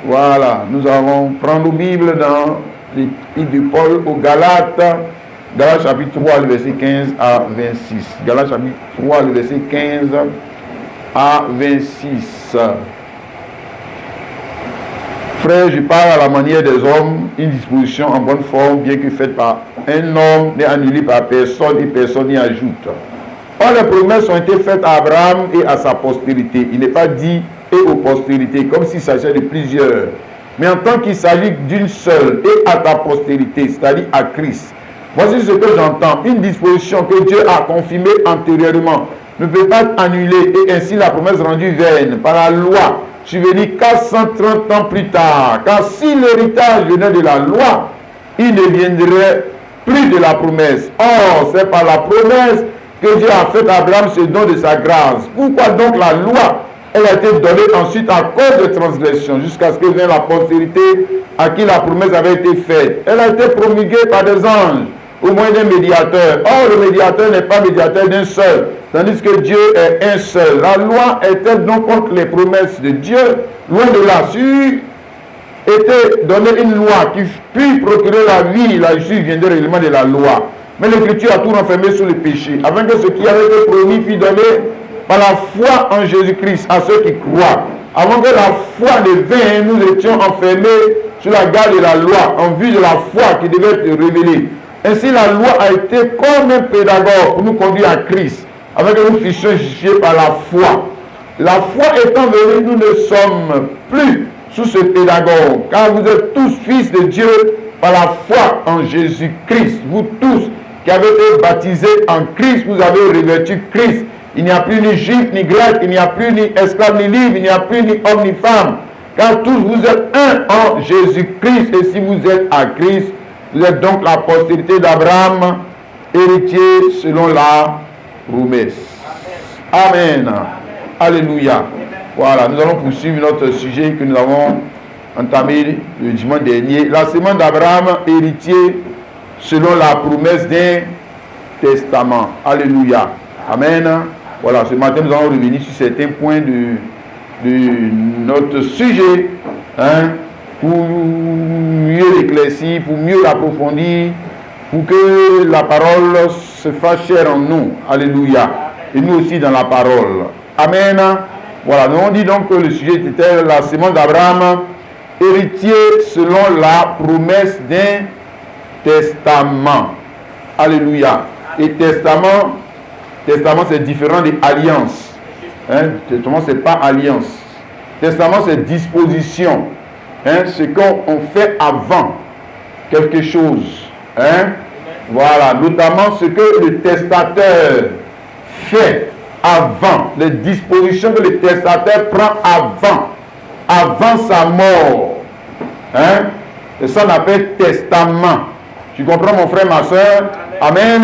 Voilà, nous allons prendre la Bible dans l'Épître de Paul aux Galates, Galates chapitre 3, le verset 15 à 26. Galates chapitre 3, le verset 15 à 26. Frère, je parle à la manière des hommes, une disposition en bonne forme, bien que faite par un homme, n'est annulée par personne et personne n'y ajoute. Or, les promesses ont été faites à Abraham et à sa postérité. Il n'est pas dit et aux postérités, comme s'il s'agissait de plusieurs. Mais en tant qu'il s'agit d'une seule, et à ta postérité, c'est-à-dire à Christ. Voici ce que j'entends. Une disposition que Dieu a confirmée antérieurement ne peut pas être annulée, et ainsi la promesse rendue vaine par la loi survenue 430 ans plus tard. Car si l'héritage venait de la loi, il ne viendrait plus de la promesse. Or, c'est par la promesse que Dieu a fait à Abraham ce don de sa grâce. Pourquoi donc la loi, elle a été donnée ensuite à cause de transgression, jusqu'à ce que vienne la postérité à qui la promesse avait été faite. Elle a été promulguée par des anges, au moyen d'un médiateur. Or, le médiateur n'est pas médiateur d'un seul, tandis que Dieu est un seul. La loi est-elle donc contre les promesses de Dieu? Loin de là, si était donnée une loi qui puis procurer la vie, la justice viendrait réellement de la loi. Mais l'Écriture a tout renfermé sous le péché, afin que ce qui avait été promis fût donné par la foi en Jésus-Christ à ceux qui croient. Avant que la foi ne vienne, nous étions enfermés sous la garde de la loi, en vue de la foi qui devait être révélée. Ainsi, la loi a été comme un pédagogue pour nous conduire à Christ, afin que nous fussions justifiés par la foi. La foi étant venue, nous ne sommes plus sous ce pédagogue, car vous êtes tous fils de Dieu par la foi en Jésus-Christ. Vous tous qui avez été baptisés en Christ, vous avez revêtu Christ. Il n'y a plus ni juif ni grec, il n'y a plus ni esclave ni libre, il n'y a plus ni homme ni femme, car tous vous êtes un en Jésus-Christ. Et si vous êtes à Christ, vous êtes donc la postérité d'Abraham, héritier selon la promesse. Amen. Alléluia. Voilà, nous allons poursuivre notre sujet que nous avons entamé le dimanche dernier. La semence d'Abraham, héritier selon la promesse d'un testament. Alléluia. Amen. Voilà, ce matin nous allons revenir sur certains points de notre sujet, pour mieux l'éclaircir, pour mieux l'approfondir, pour que la parole se fasse chère en nous. Alléluia. Et nous aussi dans la parole. Amen. Voilà, nous on dit donc que le sujet était la semence d'Abraham, héritier selon la promesse d'un testament. Alléluia. Et testament c'est différent des alliances. Testament c'est pas alliance. Testament c'est disposition. Ce qu'on fait avant quelque chose. Voilà, notamment ce que le testateur fait avant, les dispositions que le testateur prend avant sa mort. Et ça on appelle testament. Tu comprends mon frère, ma soeur? Amen.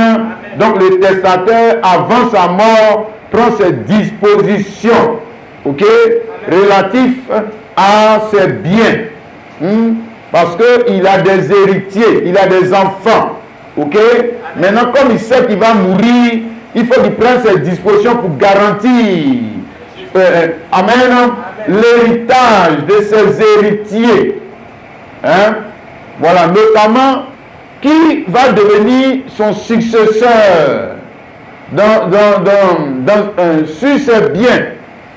Donc le testateur avant sa mort prend ses dispositions, ok, relatifs à ses biens. Parce qu'il a des héritiers, il a des enfants, ok. Maintenant comme il sait qu'il va mourir, il faut qu'il prenne ses dispositions pour garantir amen, l'héritage de ses héritiers. Voilà, notamment qui va devenir son successeur sur ses biens.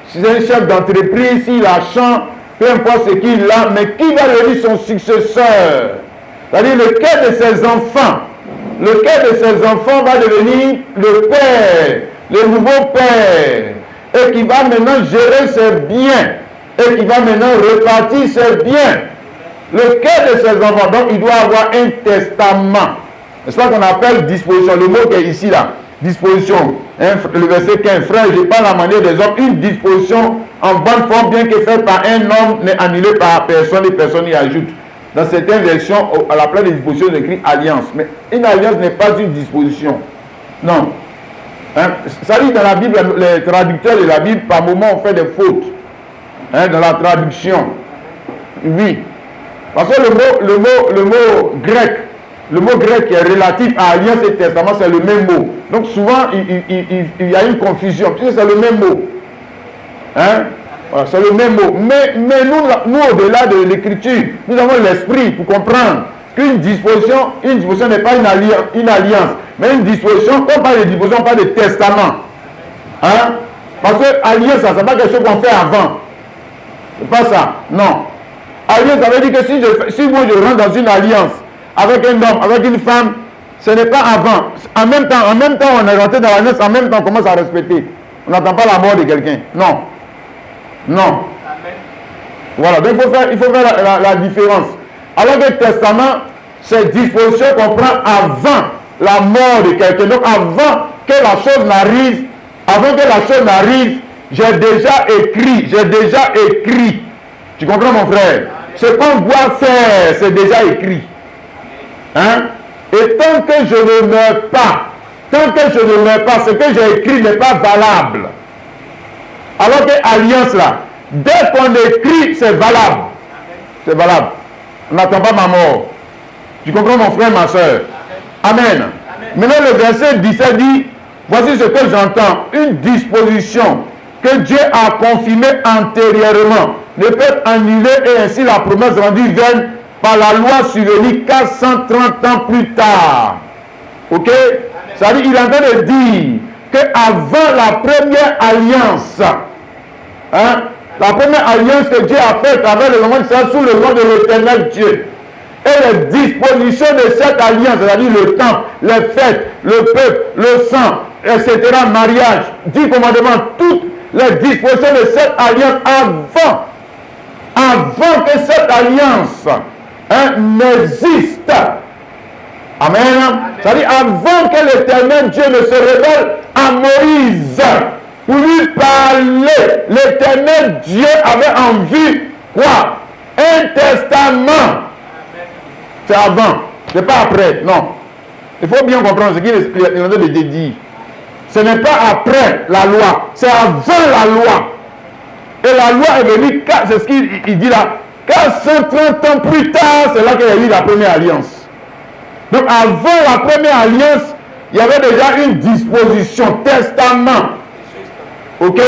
Si c'est un chef d'entreprise, s'il a champ, peu importe ce qu'il a, mais qui va devenir son successeur? C'est-à-dire lequel de ses enfants? Lequel de ses enfants va devenir le père, le nouveau père, et qui va maintenant gérer ses biens, et qui va maintenant répartir ses biens? Lequel de ses enfants? Donc il doit avoir un testament. C'est ça qu'on appelle disposition. Le mot qui est ici là, disposition. Le verset 15. Frère, je parle à la manière des hommes. Une disposition en bonne forme, bien que faite par un homme, n'est annulée par personne et personne n'y ajoute. Dans certaines versions, à la place des dispositions, on écrit alliance. Mais une alliance n'est pas une disposition. Non. Ça dit dans la Bible, les traducteurs de la Bible, par moments, ont fait des fautes. Dans la traduction. Oui. Parce que le mot grec qui est relatif à alliance et testament, c'est le même mot. Donc souvent, il y a une confusion, puisque c'est le même mot. Voilà, c'est le même mot. Mais nous au-delà de l'écriture, nous avons l'esprit pour comprendre qu'une disposition n'est pas une alliance, mais une disposition, on parle de disposition, on parle de testament. Hein? Parce que alliance, ça n'est pas quelque chose qu'on fait avant. C'est pas ça. Non. Alliance, ça veut dire que si moi je rentre dans une alliance avec un homme, avec une femme, ce n'est pas avant. En même temps, on est rentré dans l'alliance, en même temps, on commence à respecter. On n'attend pas la mort de quelqu'un. Non. Non. Amen. Voilà. Donc il faut faire la différence. Alors que le testament, c'est disposition qu'on prend avant la mort de quelqu'un. Donc avant que la chose n'arrive, j'ai déjà écrit. Tu comprends mon frère? Ce qu'on doit faire, c'est déjà écrit. Hein? Et tant que je ne meurs pas, ce que j'ai écrit n'est pas valable. Alors que alliance là, dès qu'on écrit, c'est valable. C'est valable. On n'attend pas ma mort. Tu comprends mon frère, ma soeur? Amen. Maintenant le verset 17 dit, voici ce que j'entends, une disposition que Dieu a confirmée antérieurement ne peut être annulée et ainsi la promesse rendue vaine par la loi survenue 430 ans plus tard. Ok? C'est-à-dire, il est en train de dire qu'avant la première alliance, hein, la première alliance que Dieu a faite avec les hommes d'Israël sous le nom de l'Éternel Dieu, et les dispositions de cette alliance, c'est-à-dire le temple, les fêtes, le peuple, le sang, etc., mariage, 10 commandements, toutes les dispositions de cette alliance avant que cette alliance n'existe. Amen. C'est-à-dire avant que l'Éternel Dieu ne se révèle à Moïse pour lui parler, l'Éternel Dieu avait en vue quoi? Un testament. C'est avant, c'est pas après, non. Il faut bien comprendre ce qu'il est en train de dire. Ce n'est pas après la loi, c'est avant la loi. Et la loi est venue, c'est ce qu'il dit là, 430 ans plus tard, c'est là qu'il y a eu la première alliance. Donc avant la première alliance, il y avait déjà une disposition, testament. Ok?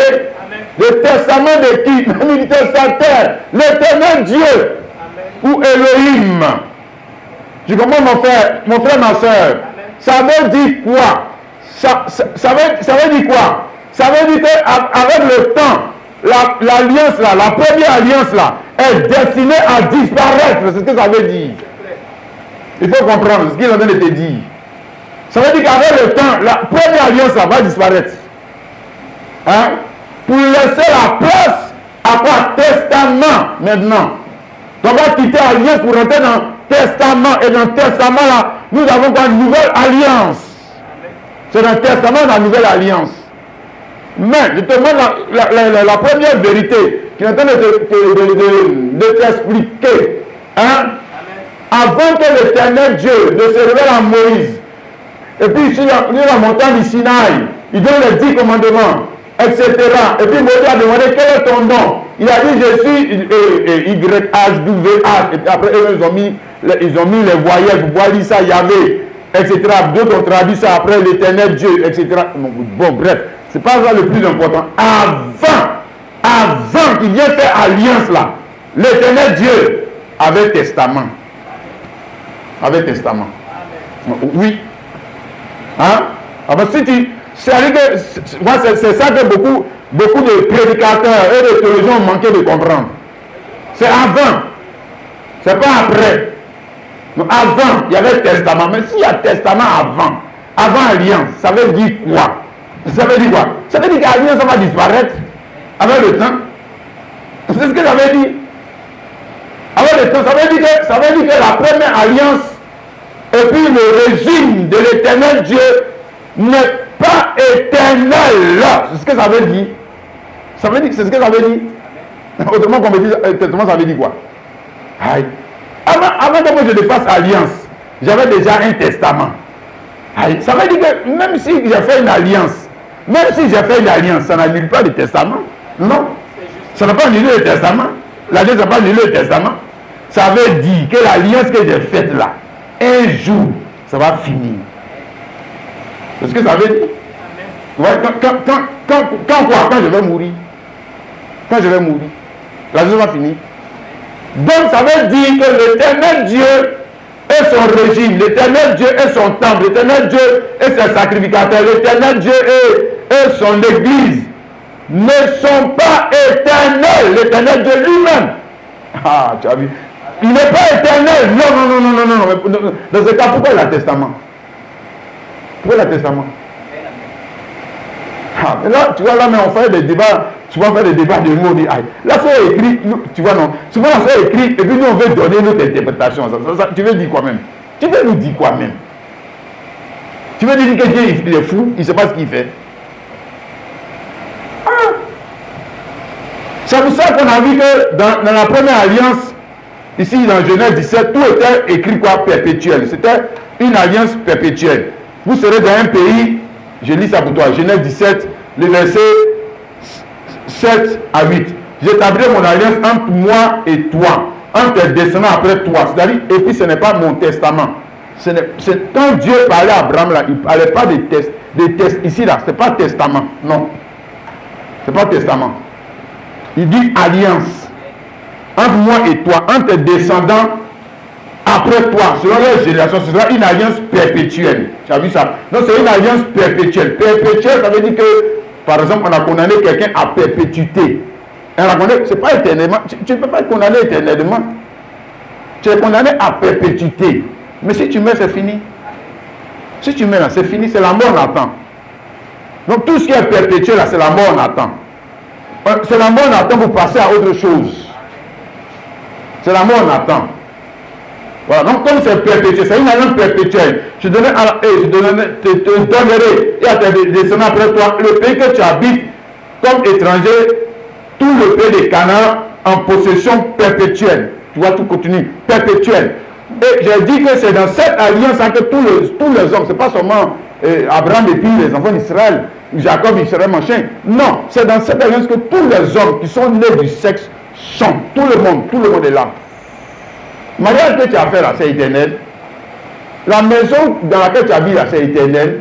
Le testament de qui? Même du testataire, l'Éternel Dieu. Amen. Ou Elohim. Tu comprends mon frère, ma soeur? Ça veut dire quoi? Ça veut dire quoi? Ça veut dire qu'avec le temps, l'alliance là, la première alliance là, est destinée à disparaître. C'est ce que ça veut dire. Il faut comprendre ce qu'il est en train de te dire. Ça veut dire qu'avec le temps, la première alliance là va disparaître. Hein? Pour laisser la place à quoi? Testament maintenant. Donc on va quitter alliance pour rentrer dans testament. Et dans le testament là, nous avons quoi? Une nouvelle alliance. C'est dans le testament la nouvelle alliance. Mais je te demande la première vérité qui est en train de t'expliquer. Hein? Avant que l'Éternel Dieu ne se révèle à Moïse, et puis sur la montagne du Sinaï, il donne les 10 commandements, etc. Et puis Moïse a demandé quel est ton nom. Il a dit je suis YHWH. Et puis après ils ont mis les voyelles pour pouvoir lire ça, Yahvé, etc. D'autres ont traduit ça après l'Éternel Dieu, etc. Bon, bref, c'est pas ça le plus important. Avant qu'il vienne faire alliance là, l'Éternel Dieu avait testament. Oui. Hein? Alors, c'est ça que beaucoup de prédicateurs et de théologiens ont manqué de comprendre. C'est avant. C'est pas après. Donc, avant, il y avait testament. Mais s'il y a testament avant alliance, ça veut dire quoi? Ça veut dire quoi? Ça veut dire que l'alliance va disparaître avec le temps. C'est ce que ça veut dire. Avec le temps, ça veut dire que la première alliance et puis le régime de l'Éternel Dieu n'est pas éternel. C'est ce que ça veut dire. C'est ce que ça veut dire. Autrement qu'on me dise, ça veut dire quoi? Aïe. Avant que moi je ne fasse alliance, j'avais déjà un testament. Aïe. Ça veut dire que même si j'ai fait une alliance, ça n'annule pas le testament. Non. Ça n'a pas annulé le testament. L'alliance n'a pas annulé le testament. Ça veut dire que l'alliance que j'ai faite là, un jour, ça va finir. C'est ce que ça veut dire. Ouais, quand je vais mourir. quand je vais mourir. La chose va finir. Donc ça veut dire que l'éternel Dieu est son régime, l'éternel Dieu est son temple, l'éternel Dieu est ses sacrificateurs, l'éternel Dieu est son église. Ne sont pas éternels, l'éternel Dieu lui-même. Ah, tu as vu. Il n'est pas éternel. Non. Dans ce cas, pourquoi le testament? Pourquoi le testament? Ah, mais là, tu vois, là, mais on fait des débats. Tu vas faire des débats de mots. Là, c'est écrit. Tu vois, non. Souvent, c'est écrit. Et puis, nous, on veut donner notre interprétation. Tu veux dire quoi même? Tu veux nous dire quoi même? Tu veux dire que Dieu, il est fou? Il ne sait pas ce qu'il fait? Ah. C'est pour ça qu'on a vu que dans la première alliance, ici dans Genèse 17, tout était écrit quoi? Perpétuel. C'était une alliance perpétuelle. Vous serez dans un pays, je lis ça pour toi, Genèse 17, le verset 7 à 8. J'établirai mon alliance entre moi et toi, entre tes descendants après toi. C'est-à-dire, et puis ce n'est pas mon testament. C'est quand Dieu parlait à Abraham, là, il ne parlait pas des tests. Ici, là, ce n'est pas testament. Non. Ce n'est pas testament. Il dit alliance. Entre moi et toi, entre tes descendants après toi, selon les générations, ce sera une alliance perpétuelle. Tu as vu ça? Donc c'est une alliance perpétuelle. Perpétuelle, ça veut dire que, par exemple, on a condamné quelqu'un à perpétuité. C'est pas éternellement. Tu ne peux pas être condamné éternellement. Tu es condamné à perpétuité. Mais si tu meurs, c'est fini. Si tu meurs là, c'est fini, c'est la mort on attend. Donc tout ce qui est perpétuel là, c'est la mort on attend. C'est la mort on attend pour passer à autre chose. C'est la mort on attend. Voilà, donc comme c'est perpétuel, c'est une alliance perpétuelle. Je te donnerai et à tes descendants après toi le pays que tu habites comme étranger, tout le pays de Canaan en possession perpétuelle. Tu vois, tout continue, perpétuel. Et j'ai dit que c'est dans cette alliance que tous les hommes, c'est pas seulement Abraham et puis les enfants d'Israël, Jacob, Israël, machin. Non, c'est dans cette alliance que tous les hommes qui sont nés du sexe sont. Tout le monde est là. Le mariage que tu as fait là, c'est éternel. La maison dans laquelle tu habites là, c'est éternel.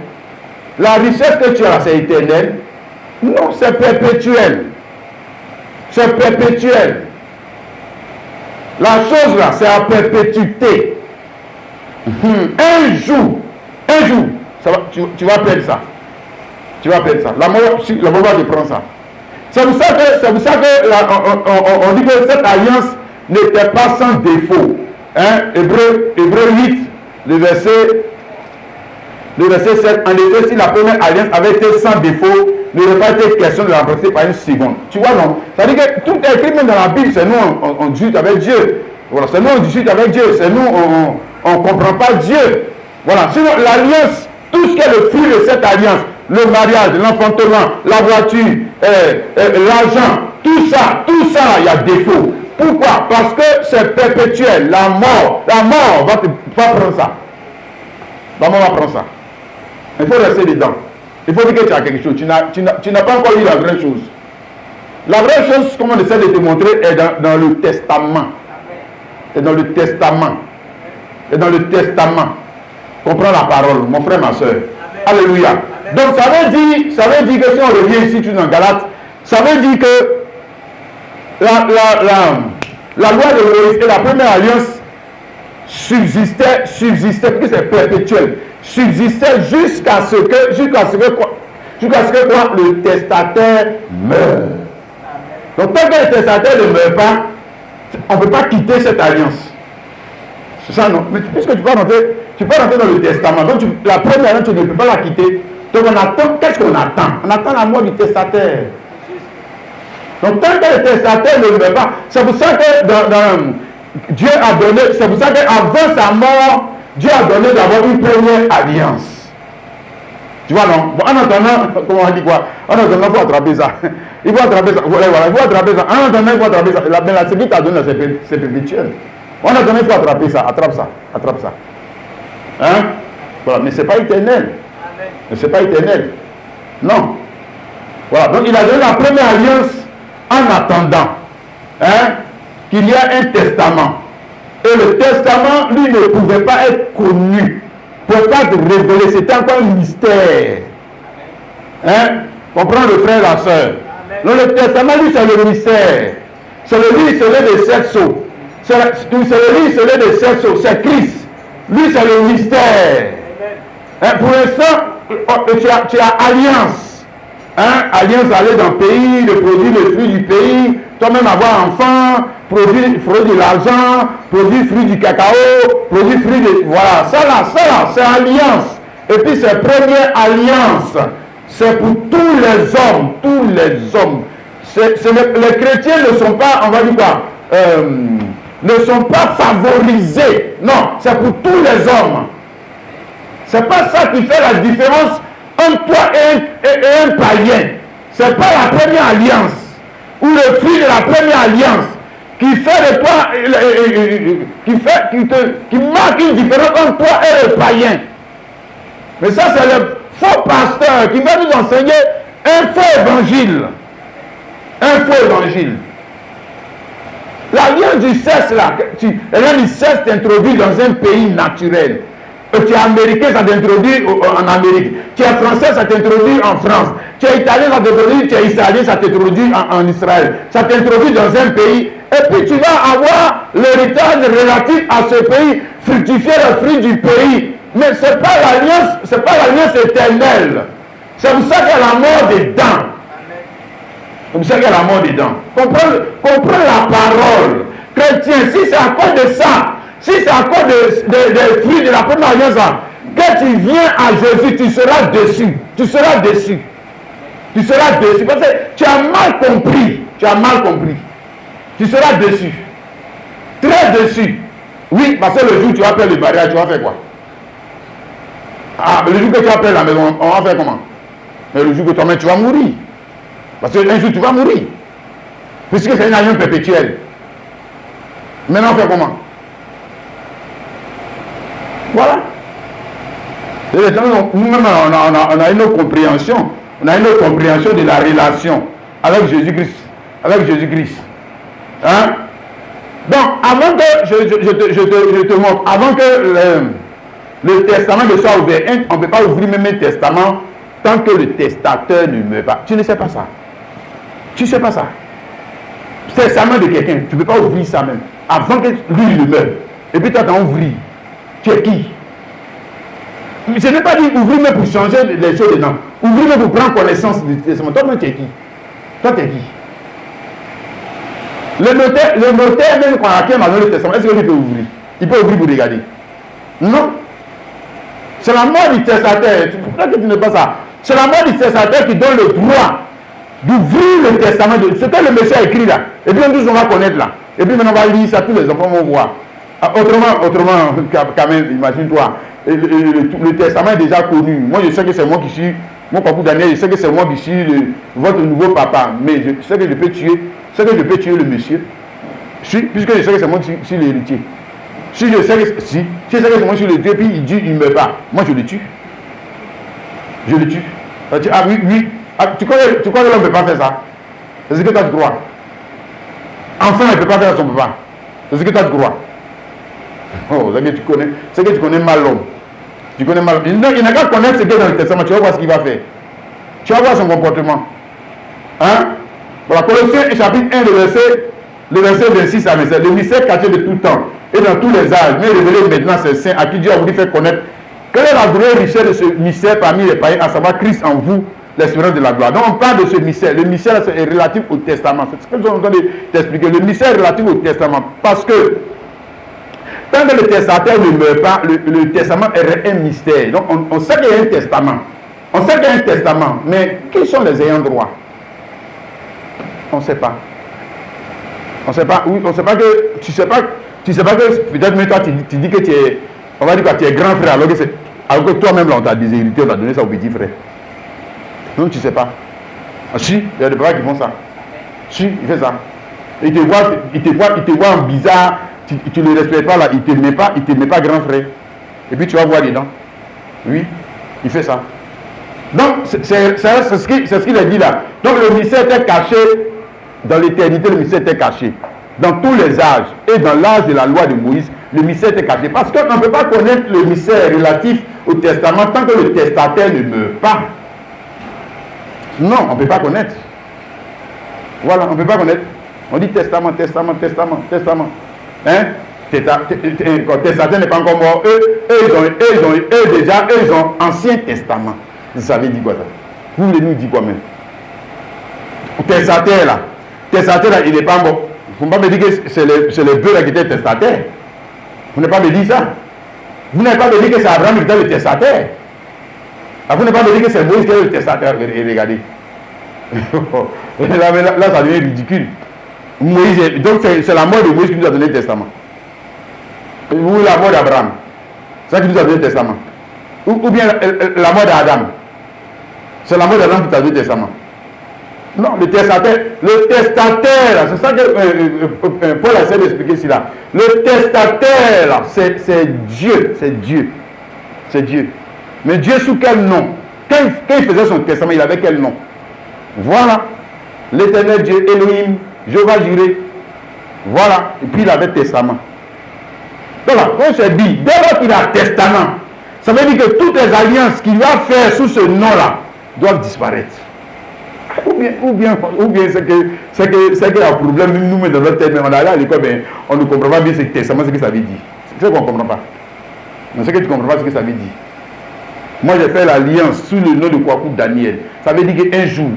La richesse que tu as là, c'est éternel. Non, c'est perpétuel. C'est perpétuel. La chose là, c'est à perpétuité. Un jour, ça va, tu vas perdre ça. Tu vas perdre ça. La mort va te prendre ça. C'est pour ça que on dit que cette alliance n'était pas sans défaut. Hein? Hébreu 8, le verset 7. En effet, si la première alliance avait été sans défaut, il n'aurait pas été question de la remplacer par une seconde. Tu vois, non? C'est-à-dire que tout est écrit même dans la Bible, c'est nous, on discute avec Dieu. Voilà, c'est nous, on discute avec Dieu. C'est nous, on ne comprend pas Dieu. Voilà, sinon l'alliance, tout ce qui est le fruit de cette alliance, le mariage, l'enfantement, la voiture, l'argent, tout ça, il y a défaut. Pourquoi? Parce que c'est perpétuel. La mort va prendre ça. La mort va prendre ça. Il faut rester dedans. Il faut dire que tu as quelque chose. Tu n'as pas encore eu la vraie chose. La vraie chose, comme on essaie de te montrer, est dans le testament. Et dans le testament. Et dans le testament. Comprends la parole, mon frère, ma soeur. Alléluia. Amen. Donc ça veut dire que si on revient ici dans Galates, ça veut dire que la loi de Moïse et la première alliance subsistait, parce que c'est perpétuel, subsistait jusqu'à ce que quoi, le testataire meure. Donc tant que le testataire ne meurt pas, on ne peut pas quitter cette alliance. C'est ça, non? Mais puisque tu peux rentrer dans le testament, donc la première alliance, tu ne peux pas la quitter. Donc on attend, qu'est-ce qu'on attend? On attend la mort du testataire. Donc tant que le testataire ne meurt pas, c'est pour ça que Dieu a donné, c'est pour ça qu'avant sa mort, Dieu a donné d'abord une première alliance. Tu vois, non? Bon, en attendant, comment on dit quoi? En attendant, il faut attraper ça. Il faut attraper ça. Voilà, il faut attraper ça. En attendant, il faut attraper ça. Mais la ce qui t'a donné, c'est perpétuel. En attendant, il faut attraper ça. Attrape ça. Hein? Voilà, mais ce n'est pas éternel. Mais ce n'est pas éternel. Non. Voilà, donc il a donné la première alliance en attendant qu'il y ait un testament. Et le testament, lui, ne pouvait pas être connu. Ne pouvait pas être révélé. C'était encore un mystère. Hein? Comprends le frère et la soeur. Donc le testament, lui, c'est le mystère. C'est le licelet des 7 sceaux. C'est le licelet des 7 sceaux. C'est Christ. Lui, c'est le mystère. Pour l'instant, tu as alliance. Alliance d'aller dans le pays, de produire le fruit du pays, toi-même avoir enfant, produire de l'argent, produire fruit du cacao, produire fruit de... Voilà, ça là, c'est alliance. Et puis c'est première alliance. C'est pour tous les hommes, les chrétiens ne sont pas, on va dire quoi, ne sont pas favorisés. Non, c'est pour tous les hommes. C'est pas ça qui fait la différence entre toi et un païen. C'est pas la première alliance ou le fruit de la première alliance qui fait de toi, qui marque une différence entre toi et le païen. Mais ça, c'est le faux pasteur qui va nous enseigner un faux évangile. Un faux évangile. L'alliance du sexe, là, l'alliance du sexe t'introduit dans un pays naturel. Tu es américain, ça t'introduit en Amérique. Tu es français, ça t'introduit en France. Tu es italien, ça t'introduit, tu es israélien, ça t'introduit en Israël. Ça t'introduit dans un pays. Et puis tu vas avoir l'héritage relatif à ce pays, fructifier le fruit du pays. Mais ce n'est pas l'alliance éternelle. C'est pour ça qu'il y a la mort des dents. C'est pour ça qu'il y a la mort des dents. Comprends la parole. Chrétien, si c'est à cause de ça, si c'est à cause des fruits de la première alliance, quand tu viens à Jésus, tu seras déçu. Tu seras déçu. Tu seras déçu. Parce que tu as mal compris. Tu as mal compris. Tu seras déçu. Très déçu. Oui, parce que le jour où tu vas faire le mariage, tu vas faire quoi? Le jour que tu vas faire la maison, on va faire comment? Mais le jour que toi-même tu vas mourir. Parce qu'un jour tu vas mourir. Puisque c'est une alliance perpétuelle. Maintenant on fait comment? Voilà. Nous-mêmes on a une autre compréhension. On a une autre compréhension de la relation avec Jésus-Christ. Avec Jésus-Christ. Hein? Donc, avant que je te montre, avant que le testament ne soit ouvert, on ne peut pas ouvrir même un testament tant que le testateur ne meurt pas. Tu ne sais pas ça. Tu ne sais pas ça. Testament de quelqu'un, tu ne peux pas ouvrir ça même. Avant que lui ne meure. Et puis toi, tu as ouvert. Tu es qui? Je n'ai pas dit ouvrir même pour changer les choses dedans. Ouvrir même pour prendre connaissance du testament. Toi-même, tu es qui? Toi, tu es qui? Le notaire même quand quelqu'un m'a donné le testament, est-ce qu'il peut ouvrir? Il peut ouvrir pour regarder? Non. C'est la mort du testataire. Pourquoi tu ne sais pas ça? C'est la mort du testataire qui donne le droit d'ouvrir le testament. Ce que le monsieur a écrit là. Et puis on va connaître là. Et puis maintenant on va lire ça, tous les enfants vont voir. Autrement, quand même, imagine-toi. Le testament est déjà connu. Moi je sais que c'est moi qui suis, mon papa Daniel, je sais que c'est moi qui suis votre nouveau papa. Mais je sais que je peux tuer le monsieur. Puisque je sais que c'est moi qui suis l'héritier. Si je sais que c'est moi sur le Dieu, puis il dit, il ne meurt pas. Moi, je le tue. Je le tue. Ah oui. Tu crois que l'homme ne peut pas faire ça? C'est ce que toi tu crois. Enfant, il ne peut pas faire son papa. C'est ce que toi tu crois. Oh, c'est que tu connais mal l'homme. Tu connais mal l'homme. Il n'a qu'à connaître ce qui est dans le testament. Tu vas voir ce qu'il va faire. Tu vas voir son comportement. Hein? Voilà, Colossiens chapitre 1, le verset 26 à 27. Le mystère caché de tout temps et dans tous les âges, mais révélé maintenant ces saints à qui Dieu a voulu faire connaître quelle est la vraie richesse de ce mystère parmi les païens, à savoir Christ en vous, l'espérance de la gloire. Donc on parle de ce mystère. Le mystère est relatif au testament. C'est ce que nous sommes en train de t'expliquer. Le mystère est relatif au testament. Parce que tant que le testataire ne meurt pas, le testament est un mystère. Donc on sait qu'il y a un testament. On sait qu'il y a un testament. Mais qui sont les ayants droit? On ne sait pas. On ne sait pas. Oui, on ne sait pas que. Tu sais pas que peut-être même toi tu dis que tu es. On va dire que tu es grand frère alors que toi-même là on t'a déshérité, on t'a donné ça au petit frère. Non, tu ne sais pas. Ah, si, il y a des papas qui font ça. Si, il fait ça. Il te voit en bizarre, tu ne le respectes pas là, il ne te met pas grand frère. Et puis tu vas voir dedans. Oui, il fait ça. Donc, c'est ce qu'il a dit là. Donc le mystère était caché dans l'éternité, le mystère était caché. Dans tous les âges et dans l'âge de la loi de Moïse, le mystère était caché. Parce qu'on ne peut pas connaître le mystère relatif au testament tant que le testataire ne meurt pas. Non, on ne peut pas connaître. Voilà, on ne peut pas connaître. On dit testament, testament, testament, testament. Hein? Testataire n'est pas encore mort. Eux déjà, ils ont Ancien Testament. Vous savez dire quoi ça? Vous voulez nous dire quoi même? Testataire là, il n'est pas mort. Vous ne pouvez pas me dire que c'est le bœuf là qui était testataire. Vous n'avez pas me dire ça. Vous n'avez pas me dire que c'est Abraham qui était le testataire. Vous n'avez pas me dire que c'est Moïse qui est le testataire. Regardez. là, ça devient ridicule. Moïse, donc c'est la mort de Moïse qui nous a donné le testament. Ou la mort d'Abraham. C'est ça qui nous a donné le testament. Ou bien la mort d'Adam. C'est la mort d'Adam qui t'a donné le testament. Non, le testataire, c'est ça que Paul essaie d'expliquer ici là. Le testataire, c'est Dieu, c'est Dieu. Mais Dieu sous quel nom? Quand il faisait son testament, il avait quel nom? Voilà, l'Éternel Dieu, Elohim, Jéhovah Jireh. Voilà, et puis il avait testament. Voilà, on se dit, dès lors qu'il a testament, ça veut dire que toutes les alliances qu'il va faire sous ce nom-là doivent disparaître. Ou bien c'est qu'il y a un problème, nous, dans notre tête, mais on est allé à l'école, mais on ne comprend pas bien ce testament, ce que ça veut dire. C'est ce qu'on ne comprend pas. Mais ce que tu ne comprends pas, ce que ça veut dire. Moi, j'ai fait l'alliance sous le nom de Kwaku Daniel. Ça veut dire qu'un jour,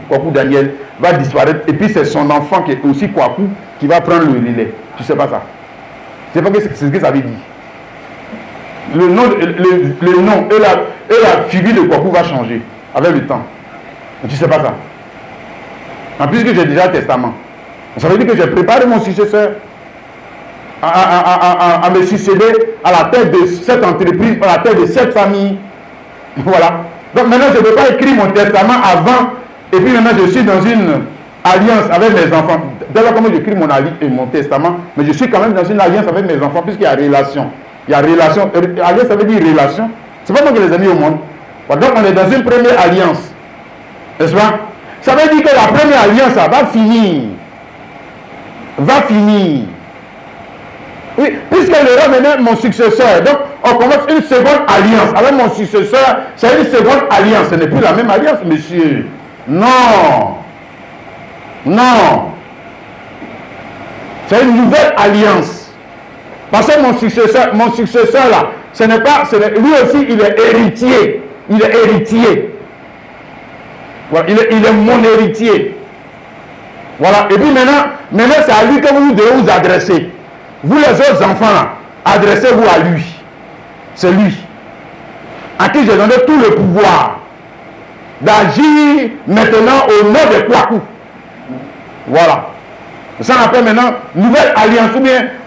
Kwaku Daniel va disparaître, et puis c'est son enfant qui est aussi Kwaku qui va prendre le relais. Tu ne sais pas ça. C'est pas que c'est ce que ça veut dire. Le nom et la figure de Kwaku va changer avec le temps. Tu ne sais pas ça. En plus que j'ai déjà un testament. Ça veut dire que j'ai préparé mon successeur à me succéder à la tête de cette entreprise, à la tête de cette famille. Voilà. Donc maintenant, je ne peux pas écrire mon testament avant, et puis maintenant, je suis dans une alliance avec mes enfants. D'ailleurs, comment j'écris mon testament, mais je suis quand même dans une alliance avec mes enfants, puisqu'il y a relation. Il y a relation. Alliance, ça veut dire relation. C'est pas moi qui les ai mis au monde. Donc, on est dans une première alliance. N'est-ce pas? Ça veut dire que la première alliance ça va finir. Oui, puisque le roi maintenant mon successeur. Donc, on commence une seconde alliance. Avec mon successeur, c'est une seconde alliance. Ce n'est plus la même alliance, monsieur. Non. C'est une nouvelle alliance. Parce que mon successeur là, lui aussi, il est héritier. Voilà, il est mon héritier. Voilà. Et puis maintenant c'est à lui que vous devez vous adresser. Vous les autres enfants là, adressez-vous à lui. C'est lui. À qui j'ai donné tout le pouvoir d'agir maintenant au nom de Kwaku. Voilà. Ça on appelle maintenant nouvelle alliance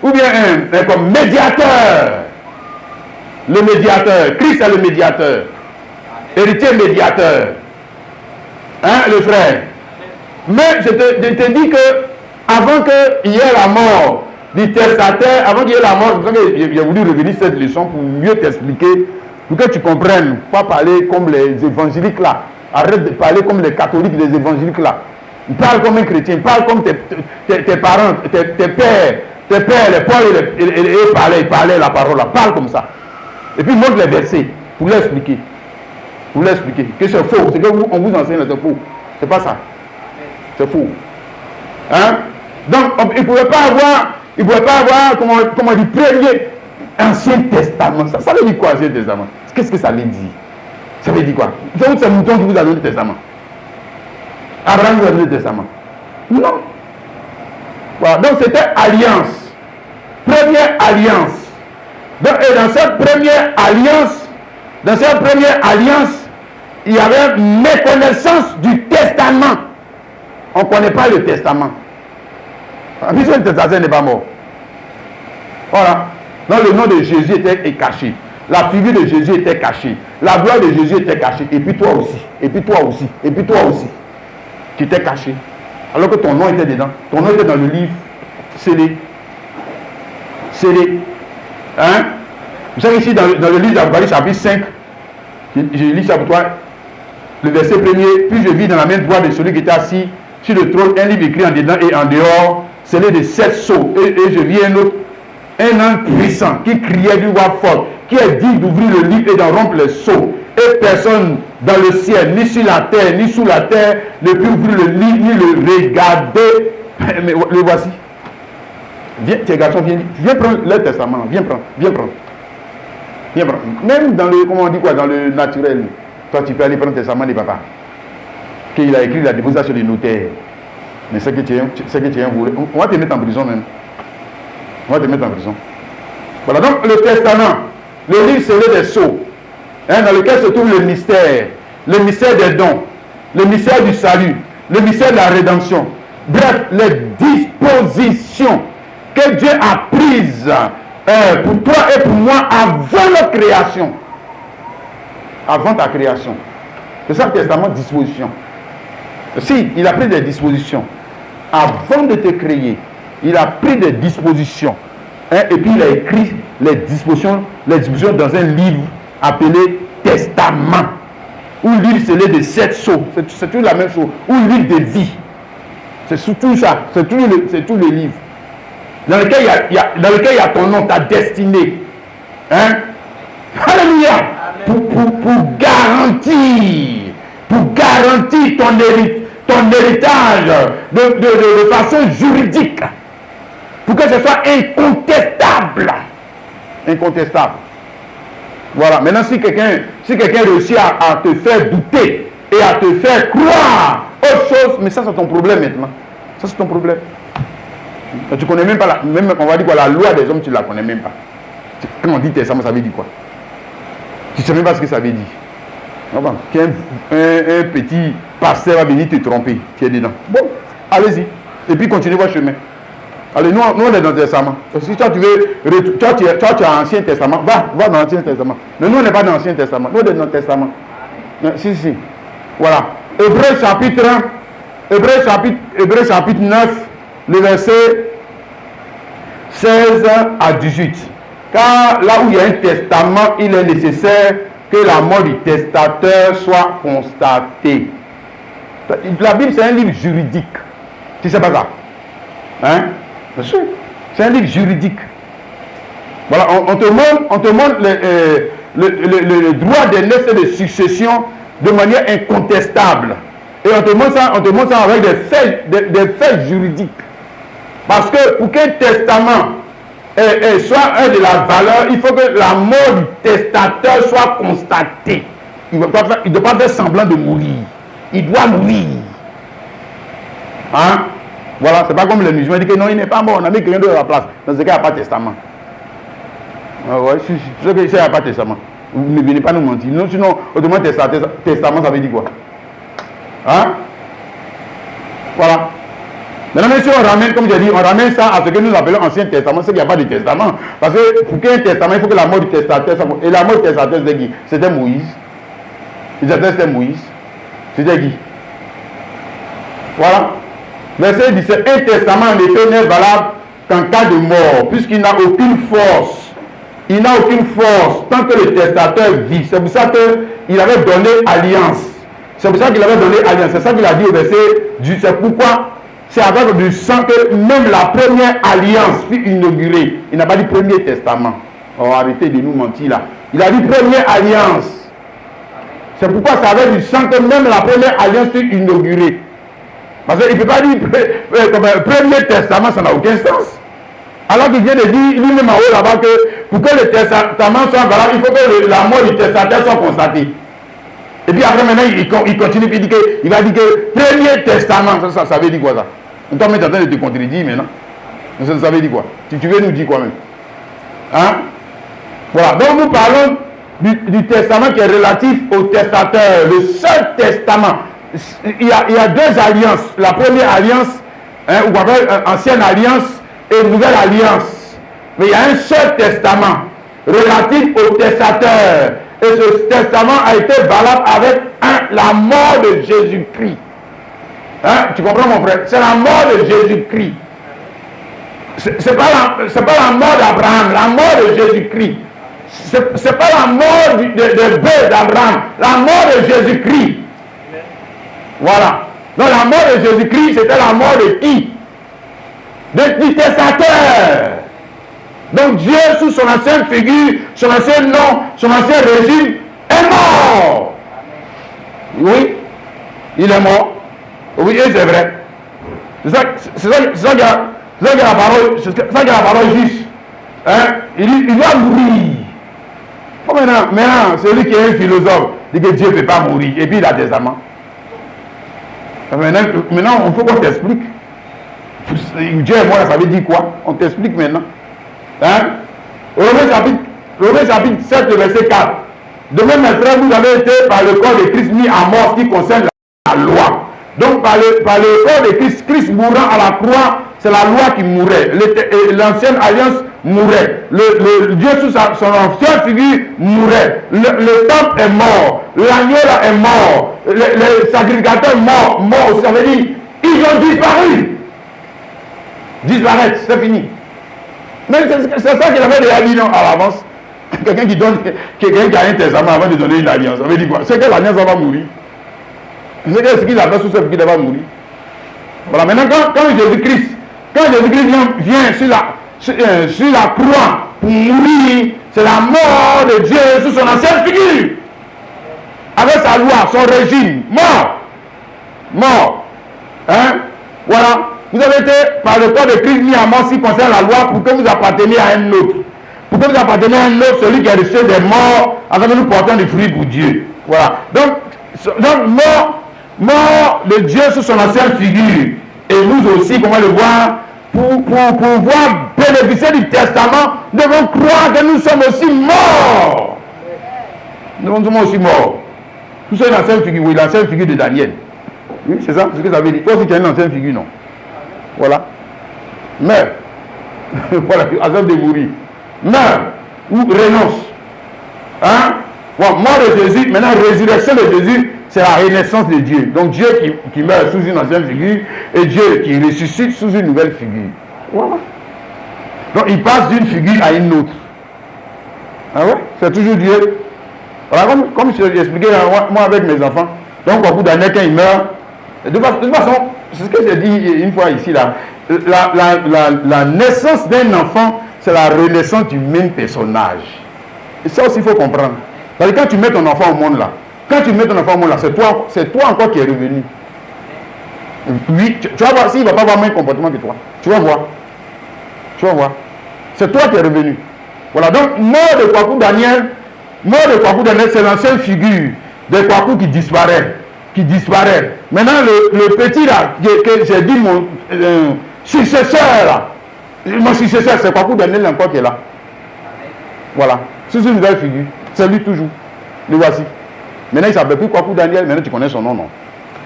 ou bien comme médiateur. Le médiateur. Christ est le médiateur. Héritier médiateur. Hein, le frère? Mais je te dis que avant qu'il y ait la mort du testataire, avant qu'il y ait la mort, j'ai voulu revenir cette leçon pour mieux t'expliquer, pour que tu comprennes, pas parler comme les évangéliques là. Arrête de parler comme les catholiques, les évangéliques là. Ils parlent comme un chrétien, ils parlent comme tes parents, tes pères, les Paul ils parlaient la parole là, parle comme ça. Et puis montre les versets pour l'expliquer. Pour l'expliquer que c'est faux, c'est que on vous enseigne, c'est faux. C'est pas ça. C'est faux. Hein? Donc, il ne pouvait pas avoir, comment dire, premier Ancien Testament. Ça veut dire quoi, Ancien Testament? Qu'est-ce que ça veut dire? Ça veut dire quoi? C'est Mouton qui vous a donné le testament. Abraham vous a donné le testament. Non. Voilà. Donc, c'était alliance. Première alliance. Donc, et dans cette première alliance, il y avait méconnaissance du testament. On ne connaît pas le testament. Puisque le testataire n'est pas mort. Voilà. Donc le nom de Jésus était caché. La figure de Jésus était cachée. La gloire de Jésus était cachée. Et puis toi aussi. Et puis toi aussi. Et puis toi aussi. Qui était caché. Alors que ton nom était dedans. Ton nom était dans le livre scellé. Hein? Vous savez ici dans le livre d'Apocalypse chapitre 5. Je lis ça pour toi. Le verset 1er. Puis je vis dans la main droite de celui qui était assis sur le trône un livre écrit en dedans et en dehors, scellé de 7 sceaux. Et je vis un ange puissant qui criait d'une voix forte, qui est dit d'ouvrir le livre et d'en rompre les sceaux et personne dans le ciel, ni sur la terre, ni sous la terre, ne peut ouvrir le livre, ni le regarder. Mais le voici. Viens, tes garçons, viens prendre le testament, viens prendre. Même dans le, comment on dit quoi, dans le naturel, toi tu peux aller prendre le testament des papas. Qu'il a écrit, il a déposé sur les notaires. Mais c'est que tu es un voleur. On va te mettre en prison même. Voilà, donc le testament, le livre scellé des sceaux, dans lequel se trouve le mystère des dons, le mystère du salut, le mystère de la rédemption. Bref, les dispositions que Dieu a prises pour toi et pour moi avant notre création. Avant ta création. C'est ça le testament, disposition. Si, il a pris des dispositions. Avant de te créer, il a pris des dispositions. Et puis il a écrit les dispositions dans un livre appelé Testament. Ou livre scellé de 7 sceaux. C'est tout la même chose. Ou livre de vie. C'est surtout ça. C'est tout le livre. Dans lequel il y a ton nom, ta destinée. Alléluia. Pour garantir ton héritage de façon juridique. Pour que ce soit incontestable. Voilà. Maintenant, si quelqu'un réussit à te faire douter et à te faire croire autre chose, mais ça c'est ton problème maintenant. Ça c'est ton problème. Tu connais même pas même on va dire quoi, la loi des hommes, tu la connais même pas. Quand on dit testament, ça veut dire quoi? Tu sais même pas ce que ça veut dire. Un petit pasteur va venir te tromper, tu es dedans. Bon, allez-y. Et puis continuez votre chemin. Allez, nous on est dans le testament. Si toi tu veux, toi tu as l'Ancien Testament, va dans l'Ancien Testament. Mais nous on n'est pas dans l'Ancien Testament, nous on est dans le Testament. Si. Voilà. Hébreux chapitre 9, le verset 16 à 18. Car là où il y a un testament, il est nécessaire que la mort du testateur soit constatée. La Bible, c'est un livre juridique. Tu sais pas ça? Bien sûr. C'est un livre juridique. Voilà, on te montre le droit des naissances et de succession de manière incontestable. Et on te montre ça avec des faits juridiques. Parce que pour qu'un testament soit un de la valeur, il faut que la mort du testateur soit constatée. Il ne doit pas faire semblant de mourir. Il doit mourir. Voilà, c'est pas comme le musulman dit que non, il n'est pas mort, on a mis quelqu'un d'autre à la place. Dans ce cas, il n'y a pas de testament. Si il n'y a pas de testament. Vous ne venez pas nous mentir. Non, sinon, autrement, testament, ça veut dire quoi? Voilà. Maintenant, si on ramène, comme j'ai dit, on ramène ça à ce que nous appelons Ancien Testament, c'est qu'il n'y a pas de testament. Parce que pour qu'il y ait un testament, il faut que la mort du testateur soit... Et la mort du testateur, c'était qui? C'était Moïse. C'était Moïse. C'était qui? Voilà. Verset 17. Un testament en effet n'est valable qu'en cas de mort, puisqu'il n'a aucune force. Il n'a aucune force tant que le testateur vit. C'est pour ça qu'il avait donné alliance. C'est pour ça qu'il avait donné alliance. C'est ça qu'il a dit au verset 18. C'est pourquoi c'est avec du sang que même la première alliance fut inaugurée. Il n'a pas dit premier testament. Oh, arrêtez de nous mentir là. Il a dit première alliance. C'est pourquoi c'est avec du sang que même la première alliance fut inaugurée. Parce qu'il ne peut pas dire comme un premier testament, ça n'a aucun sens. Alors qu'il vient de dire lui-même en haut là-bas que pour que le testament soit valable, il faut que la mort du testateur soit constatée. Et puis après maintenant, il continue et il va dire que premier testament, ça veut dire quoi ça? Toi, tu es en train de te contredire maintenant. Ça veut dire quoi? Tu veux nous dire quoi même? Voilà, donc nous parlons du testament qui est relatif au testateur, le seul testament. Il y a deux alliances. La première alliance, ou on appelle ancienne alliance et nouvelle alliance. Mais il y a un seul testament relatif au testateur. Et ce testament a été valable avec la mort de Jésus-Christ. Tu comprends mon frère? C'est la mort de Jésus-Christ. C'est pas la mort d'Abraham, la mort de Jésus-Christ. C'est pas la mort de bœuf d'Abraham, la mort de Jésus-Christ. Voilà. Donc la mort de Jésus-Christ, c'était la mort de qui? Du testateur. Donc Dieu, sous son ancienne figure, son ancien nom, son ancien régime, est mort. Oui, il est mort. Oui, et c'est vrai. C'est ça qui est la parole juste. Hein? Il doit mourir. Bon, maintenant, celui qui est un philosophe dit que Dieu ne peut pas mourir. Et puis il a des amants. Maintenant, il faut qu'on t'explique. Dieu est mort, ça veut dire quoi? On t'explique maintenant. Hein? Romains chapitre 7, verset 4. De même, mes frères, vous avez été par le corps de Christ mis à mort, ce qui concerne la loi. Donc, par le corps de Christ, Christ mourant à la croix, c'est la loi qui mourait. L'ancienne alliance mourait. Dieu sous son ancienne figure mourait. Le temple est mort. L'agneau là est mort. Les sacrificateurs morts. Ça veut dire, ils ont disparu. Disparaître, c'est fini. Mais c'est ça qu'il avait déjà dit non, à l'avance. Quelqu'un qui a un testament avant de donner une alliance, ça veut dire quoi? C'est que l'alliance va mourir. C'est que ce qu'il avait sous ce figure va mourir. Voilà, maintenant quand Jésus-Christ vient sur la croix pour mourir, c'est la mort de Dieu sous son ancienne figure. Avec sa loi, son régime, mort. Hein? Voilà. Vous avez été par le corps de Christ mis à mort ce qui concerne la loi pour que vous apparteniez à un autre. Pour que vous apparteniez à un autre, celui qui est resté des morts, afin de nous porter des fruits pour Dieu. Voilà. Donc mort de Dieu sous son ancienne figure. Et nous aussi, comment le voir, pour pouvoir bénéficier du testament, nous devons croire que nous sommes aussi morts. Nous sommes aussi morts. Tout ça est l'ancienne figure, oui, l'ancienne figure de Daniel. Oui, c'est ça, c'est ce que ça veut dire. Toi aussi, tu as une ancienne figure, non? Voilà. Meurs. Voilà, avant de mourir. Meurs ou renonce. Hein? Bon, mort de Jésus, maintenant résurrection de Jésus, c'est la renaissance de Dieu. Donc Dieu qui meurt sous une ancienne figure et Dieu qui ressuscite sous une nouvelle figure. Voilà. Donc il passe d'une figure à une autre. Ah ouais? C'est toujours Dieu. Voilà, comme je l'ai expliqué moi avec mes enfants. Donc au bout d'année, quand ils meurent, de toute façon, c'est ce que j'ai dit une fois ici là. La naissance d'un enfant, c'est la renaissance du même personnage. Et ça aussi, il faut comprendre. Parce que quand tu mets ton enfant au monde là, c'est toi encore qui es revenu. Oui, tu vas voir, s'il ne va pas avoir le même comportement que toi. Tu vas voir. C'est toi qui es revenu. Voilà, donc, mort de Kwaku Daniel, c'est l'ancienne figure de Kwaku qui disparaît. Maintenant, le petit là, que j'ai dit, mon successeur là, mon successeur, c'est Kwaku Daniel encore qui est là. Voilà, c'est une nouvelle figure. C'est lui toujours. Le voici. Maintenant, il ne s'appelle plus Kwaku Daniel, maintenant tu connais son nom, non?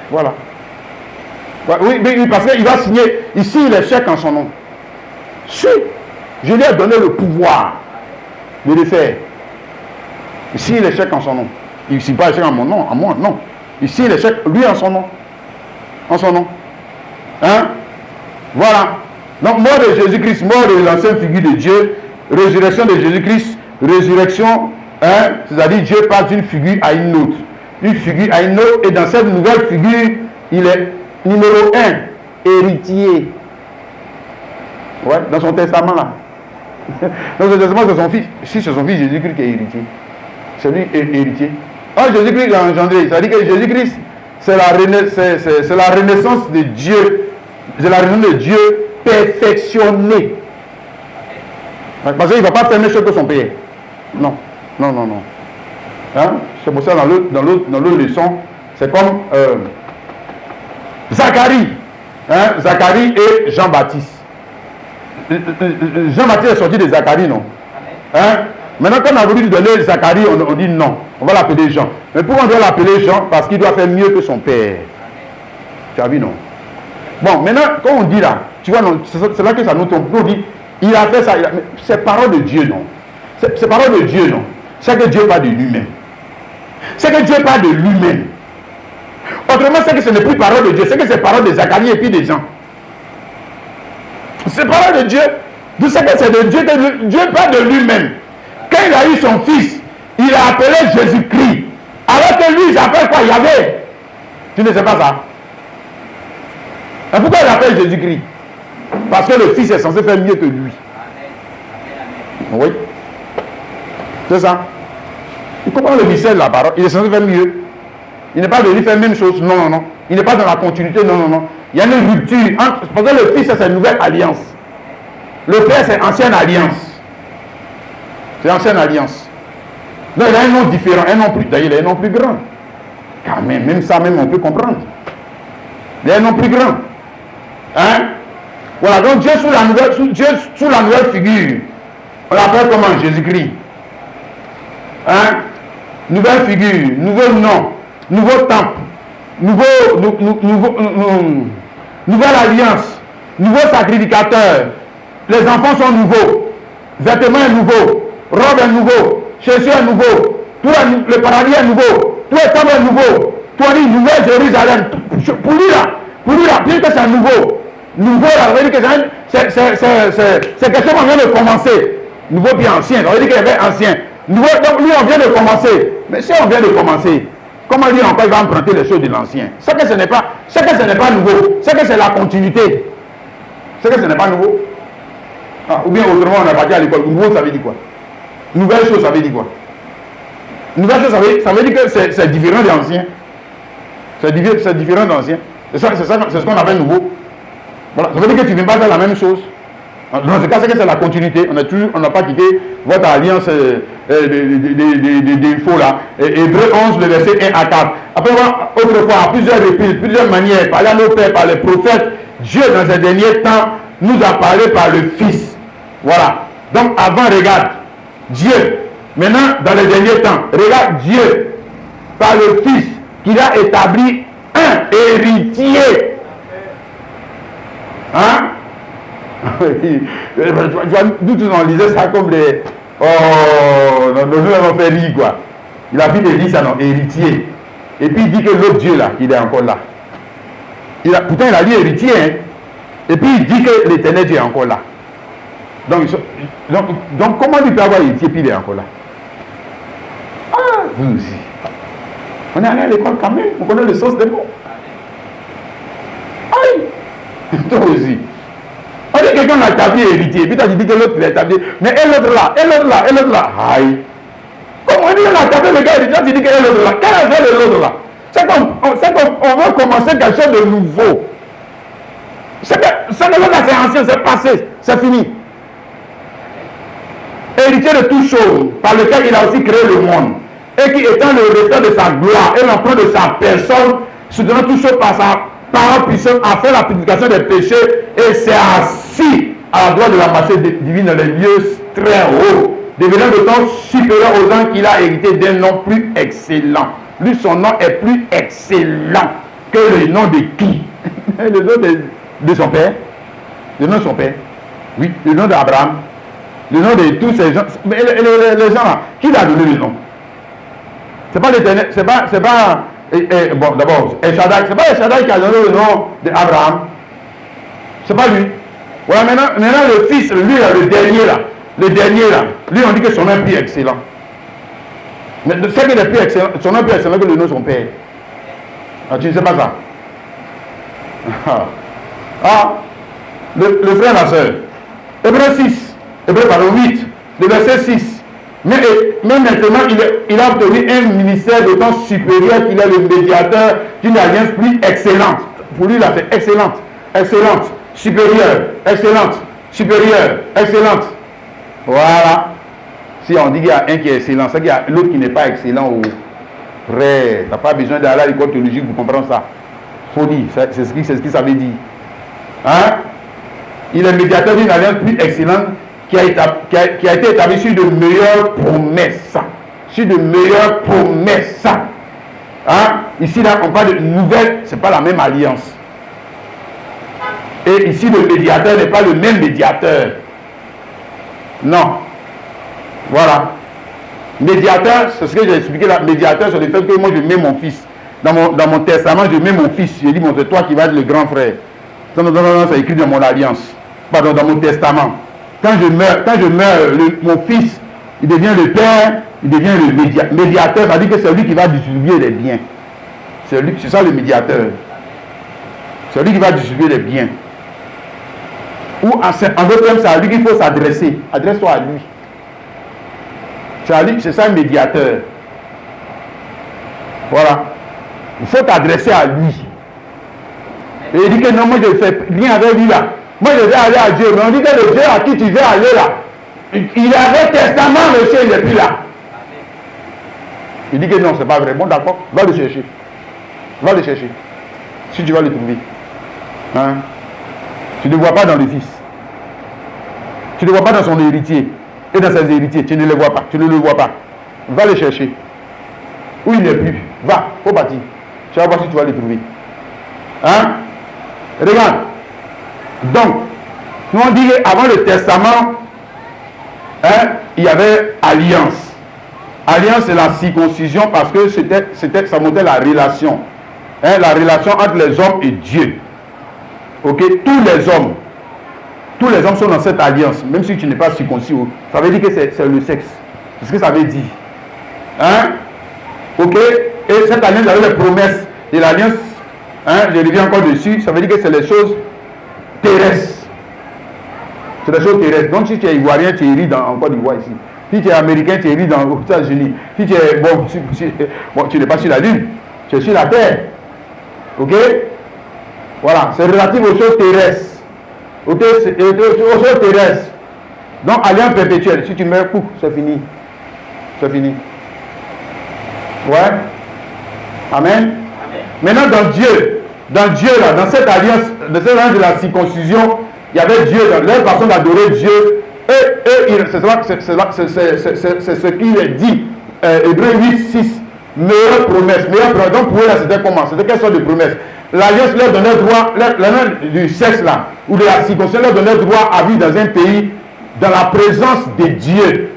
Voilà. Oui, parce qu'il va signer, il signe les chèques en son nom. Si, je lui ai donné le pouvoir de le faire. Il signe les chèques en son nom. Il ne signe pas les chèques en mon nom, à moi, non. Il signe les chèques, lui en son nom. Hein? Voilà. Donc, mort de Jésus-Christ, mort de l'ancienne figure de Dieu, résurrection de Jésus-Christ, résurrection, hein? C'est-à-dire Dieu passe d'une figure à une autre. Et dans cette nouvelle figure, il est numéro 1, héritier. Ouais, dans son testament là. Dans son testament, c'est son fils. Si c'est son fils Jésus-Christ qui est héritier. C'est lui qui est héritier. Jésus-Christ l'a engendré. Ça veut dire que Jésus-Christ, c'est la renaissance de Dieu. C'est la renaissance de Dieu perfectionnée. Parce qu'il ne va pas fermer ce que son père. Non. Hein? C'est pour ça dans l'autre leçon, c'est comme Zacharie. Hein? Zacharie et Jean-Baptiste. Jean-Baptiste est sorti de Zacharie, non? Hein? Maintenant, quand on a voulu lui donner Zacharie, on dit non. On va l'appeler Jean. Mais pourquoi on doit l'appeler Jean? Parce qu'il doit faire mieux que son père. Tu as vu, non? Bon, maintenant, quand on dit là, tu vois, c'est là que ça nous tombe. On dit, il a fait ça. C'est parole de Dieu, non? C'est parole de Dieu, non? C'est que Dieu parle de lui-même. Autrement, c'est que ce n'est plus parole de Dieu. C'est que c'est parole de Zacharie et puis des gens. C'est parole de Dieu. Vous savez que c'est de Dieu que Dieu parle de lui-même. Quand il a eu son fils, il a appelé Jésus-Christ. Alors que lui, il s'appelle quoi? Yahvé. Tu ne sais pas ça? Et pourquoi il appelle Jésus-Christ? Parce que le fils est censé faire mieux que lui. Oui. C'est ça. Il comprend le mystère de la parole. Il est censé faire mieux. Il n'est pas venu faire la même chose. Non, non, non. Il n'est pas dans la continuité. Non, non, non. Il y a une rupture. Parce que le Fils, c'est une nouvelle alliance. Le Père, c'est ancienne alliance. C'est ancienne alliance. Donc, il a un nom différent. Un nom plus, d'ailleurs, il a un nom plus grand. Quand même ça, même on peut comprendre. Il a un nom plus grand. Hein? Voilà. Donc, Dieu sous la nouvelle figure. On l'appelle comment? Jésus-Christ. Hein? Nouvelle figure, nouveau nom, nouveau temple, nouvelle alliance, nouveau sacrificateur. Les enfants sont nouveaux, vêtements est nouveau, robe est nouveau, chaussures est nouveau, tout le paradis est nouveau, tout le temple est nouveau. Tout est nouvelle Jérusalem. Pour lui là, bien que c'est nouveau. Nouveau là, ça veut dire que c'est quelque chose qu'on vient de commencer. Nouveau bien ancien, ça veut dire qu'il y avait ancien. Nouveau, donc lui on vient de commencer. Mais si on vient de commencer, comment lui encore il va emprunter les choses de l'ancien? C'est que ce n'est pas nouveau, c'est que c'est la continuité. C'est que ce n'est pas nouveau. Ah, ou bien autrement on a pas dit à l'école, nouveau ça veut dire quoi? Nouvelle chose ça veut dire quoi? Nouvelle chose ça veut dire que c'est différent de l'ancien. C'est différent de l'ancien. C'est ce qu'on appelle nouveau. Voilà. Ça veut dire que tu ne viens pas faire la même chose. Dans ce cas, c'est que c'est la continuité. On n'a pas quitté votre alliance des faux là. Hébreux 11, le verset 1 à 4. Après, autrefois, à plusieurs reprises, plusieurs manières, par à nos pères, par les prophètes, Dieu, dans ces derniers temps, nous a parlé par le Fils. Voilà. Donc, avant, regarde, Dieu. Maintenant, dans les derniers temps, regarde Dieu, par le Fils, qu'il a établi un héritier. Hein? Nous tous on lisait ça comme les. Oh, nous avons fait rire quoi. Il a vu dit ça, non, héritier. Et puis il dit que l'autre Dieu là, il est encore là. Pourtant il a dit héritier, hein. Et puis il dit que l'éternel Dieu est encore là. Donc comment il peut avoir héritier puis il est encore là? Ah, vous aussi. On est allé à l'école quand même, on connaît le sens des mots. Aïe! Toi aussi. On dit que quelqu'un l'a établi héritier, puis tu as dit que l'autre l'a établi. Mais et l'autre là, et l'autre là, et l'autre là. Aïe. Comment on dit qu'on a établi le gars héritier, tu dis que l'autre là. Quel est fait de l'autre là? C'est qu'on veut commencer quelque chose de nouveau. C'est que l'autre là, c'est ancien, c'est passé, c'est fini. Héritier de toutes choses, par lequel il a aussi créé le monde. Et qui étant le restant de sa gloire et l'empreinte de sa personne, soutenant toutes choses par sa parole puissante, a fait la purification des péchés et s'est assis à la droite de la majesté divine dans les lieux très hauts, devenant d'autant supérieur aux anges qu'il a hérité d'un nom plus excellent. Lui, son nom est plus excellent que le nom de qui? Le nom de son père. Le nom de son père. Oui, le nom d'Abraham. Le nom de tous ces gens. Mais les gens là, qui lui a donné le nom? C'est pas l'éternel, c'est pas bon, d'abord, El Shaddai, c'est pas El Shaddai qui a donné le nom d'Abraham. C'est pas lui. Voilà, maintenant le fils, lui, là, le dernier là, lui, on dit que son nom est plus excellent. Mais c'est qu'il est plus excellent, son nom est plus excellent que le nom de son père. Ah, tu ne sais pas ça? Le frère et la soeur. Hébreux 8, le verset 6. Mais maintenant, il a obtenu un ministère d'autant supérieur qu'il est le médiateur d'une alliance plus excellente. Pour lui, là, c'est excellente, excellente, supérieure, excellente, supérieure, excellente. Voilà. Si on dit qu'il y a un qui est excellent, c'est qu'il y a l'autre qui n'est pas excellent ou frère. Tu n'as pas besoin d'aller à l'école théologique pour comprendre ça. Folie, c'est ce que ça veut dire. Hein? Il est médiateur d'une alliance plus excellente qui a été établi sur de meilleures promesses. Sur de meilleures promesses. Hein? Ici, là, on parle de nouvelles, ce n'est pas la même alliance. Et ici, le médiateur n'est pas le même médiateur. Non. Voilà. Médiateur, c'est ce que j'ai expliqué là. Médiateur, c'est le fait que moi, je mets mon fils. Dans mon testament, je mets mon fils. Je dis, bon, c'est toi qui vas être le grand frère. Non, c'est écrit dans mon alliance. Pardon, dans mon testament. Quand je meurs, mon fils, il devient le père, il devient le médiateur. Ça veut dire que c'est lui qui va distribuer les biens. C'est ça le médiateur. C'est lui qui va distribuer les biens. Ou en d'autres termes, c'est à lui qu'il faut s'adresser. Adresse-toi à lui. C'est ça le médiateur. Voilà. Il faut t'adresser à lui. Et il dit que non, moi je ne fais rien avec lui là. Moi je vais aller à Dieu. Mais on dit que le Dieu à qui tu veux aller là, il avait testament, monsieur, il n'est plus là. Il dit que non, c'est pas vrai. Bon, d'accord, va le chercher. Va le chercher. Si tu vas le trouver. Hein? Tu ne le vois pas dans le fils. Tu ne le vois pas dans son héritier. Et dans ses héritiers. Tu ne le vois pas. Tu ne le vois pas. Va le chercher. Où il n'est plus. Va, faut partir. Tu vas voir si tu vas le trouver. Hein? Regarde. Donc, nous on dit qu'avant le testament, hein, il y avait alliance. Alliance, c'est la circoncision parce que ça montrait la relation. Hein, la relation entre les hommes et Dieu. Ok? Tous les hommes sont dans cette alliance. Même si tu n'es pas circoncis, ça veut dire que c'est le sexe. C'est ce que ça veut dire. Hein? Ok? Et cette alliance avait les promesses. Et l'alliance, hein, je reviens encore dessus, ça veut dire que c'est les choses terrestres. C'est des choses terrestres. Donc si tu es ivoirien, tu es riche en Côte d'Ivoire ici. Si tu es américain, tu es riche aux États-Unis. Si tu es bon, tu n'es pas sur la lune, tu es sur la terre. Ok? Voilà, c'est relatif aux choses terrestres. Ok? Aux choses terrestres. Donc alliance perpétuelle. Si tu meurs, c'est fini. C'est fini. Ouais? Amen. Maintenant dans Dieu là, dans cette alliance de la circoncision, il y avait Dieu, dans leur façon d'adorer Dieu. Et c'est ce qu'il est dit. Hébreux 8, 6. Meilleure promesse. Donc pour eux là, c'était comment? C'était quelle sorte de promesse? L'alliance leur donnait droit, l'alliance du sexe là, ou de la circoncision leur donnait droit à vivre dans un pays, dans la présence de Dieu.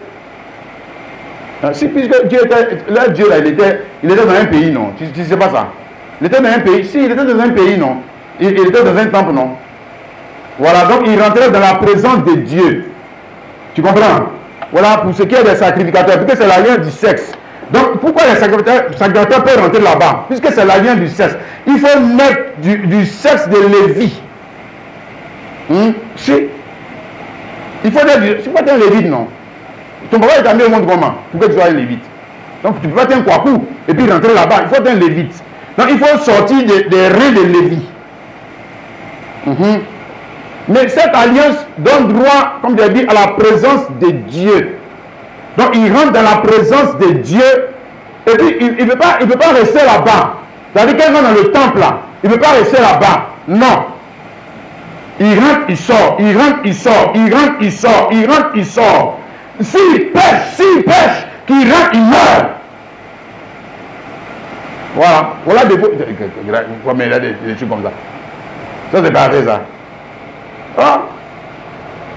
Si puisque Dieu était, leur Dieu là, il était dans un pays, non? Tu ne sais pas ça? Il était dans un pays. Si, il était dans un pays, non? Il était dans un temple, non? Voilà, donc il rentrait dans la présence de Dieu. Tu comprends? Voilà, pour ce qui est des sacrificateurs, puisque c'est l'alliance du sexe. Donc, pourquoi les sacrificateurs peuvent rentrer là-bas? Puisque c'est l'alliance du sexe. Il faut mettre du sexe de Lévi. Si. Il faut être un Lévite, non? Ton papa est amené au monde comment? Pour que tu sois un Lévite. Donc, tu ne peux pas être un Kwaku et puis rentrer là-bas. Il faut être un Lévite. Donc, il faut sortir des reins de Lévi. Mais cette alliance donne droit, comme j'ai dit, à la présence de Dieu. Donc il rentre dans la présence de Dieu. Et puis il ne peut pas rester là-bas. C'est-à-dire qu'il rentre dans le temple là. Il ne peut pas rester là-bas. Non. Il rentre, il sort. Il rentre, il sort. Il rentre, il sort. Il rentre, il sort. S'il pêche, qu'il rentre, il meurt. Voilà des fois. Mais il y a des trucs comme ça. Ça, c'est pas vrai, ça. Ah.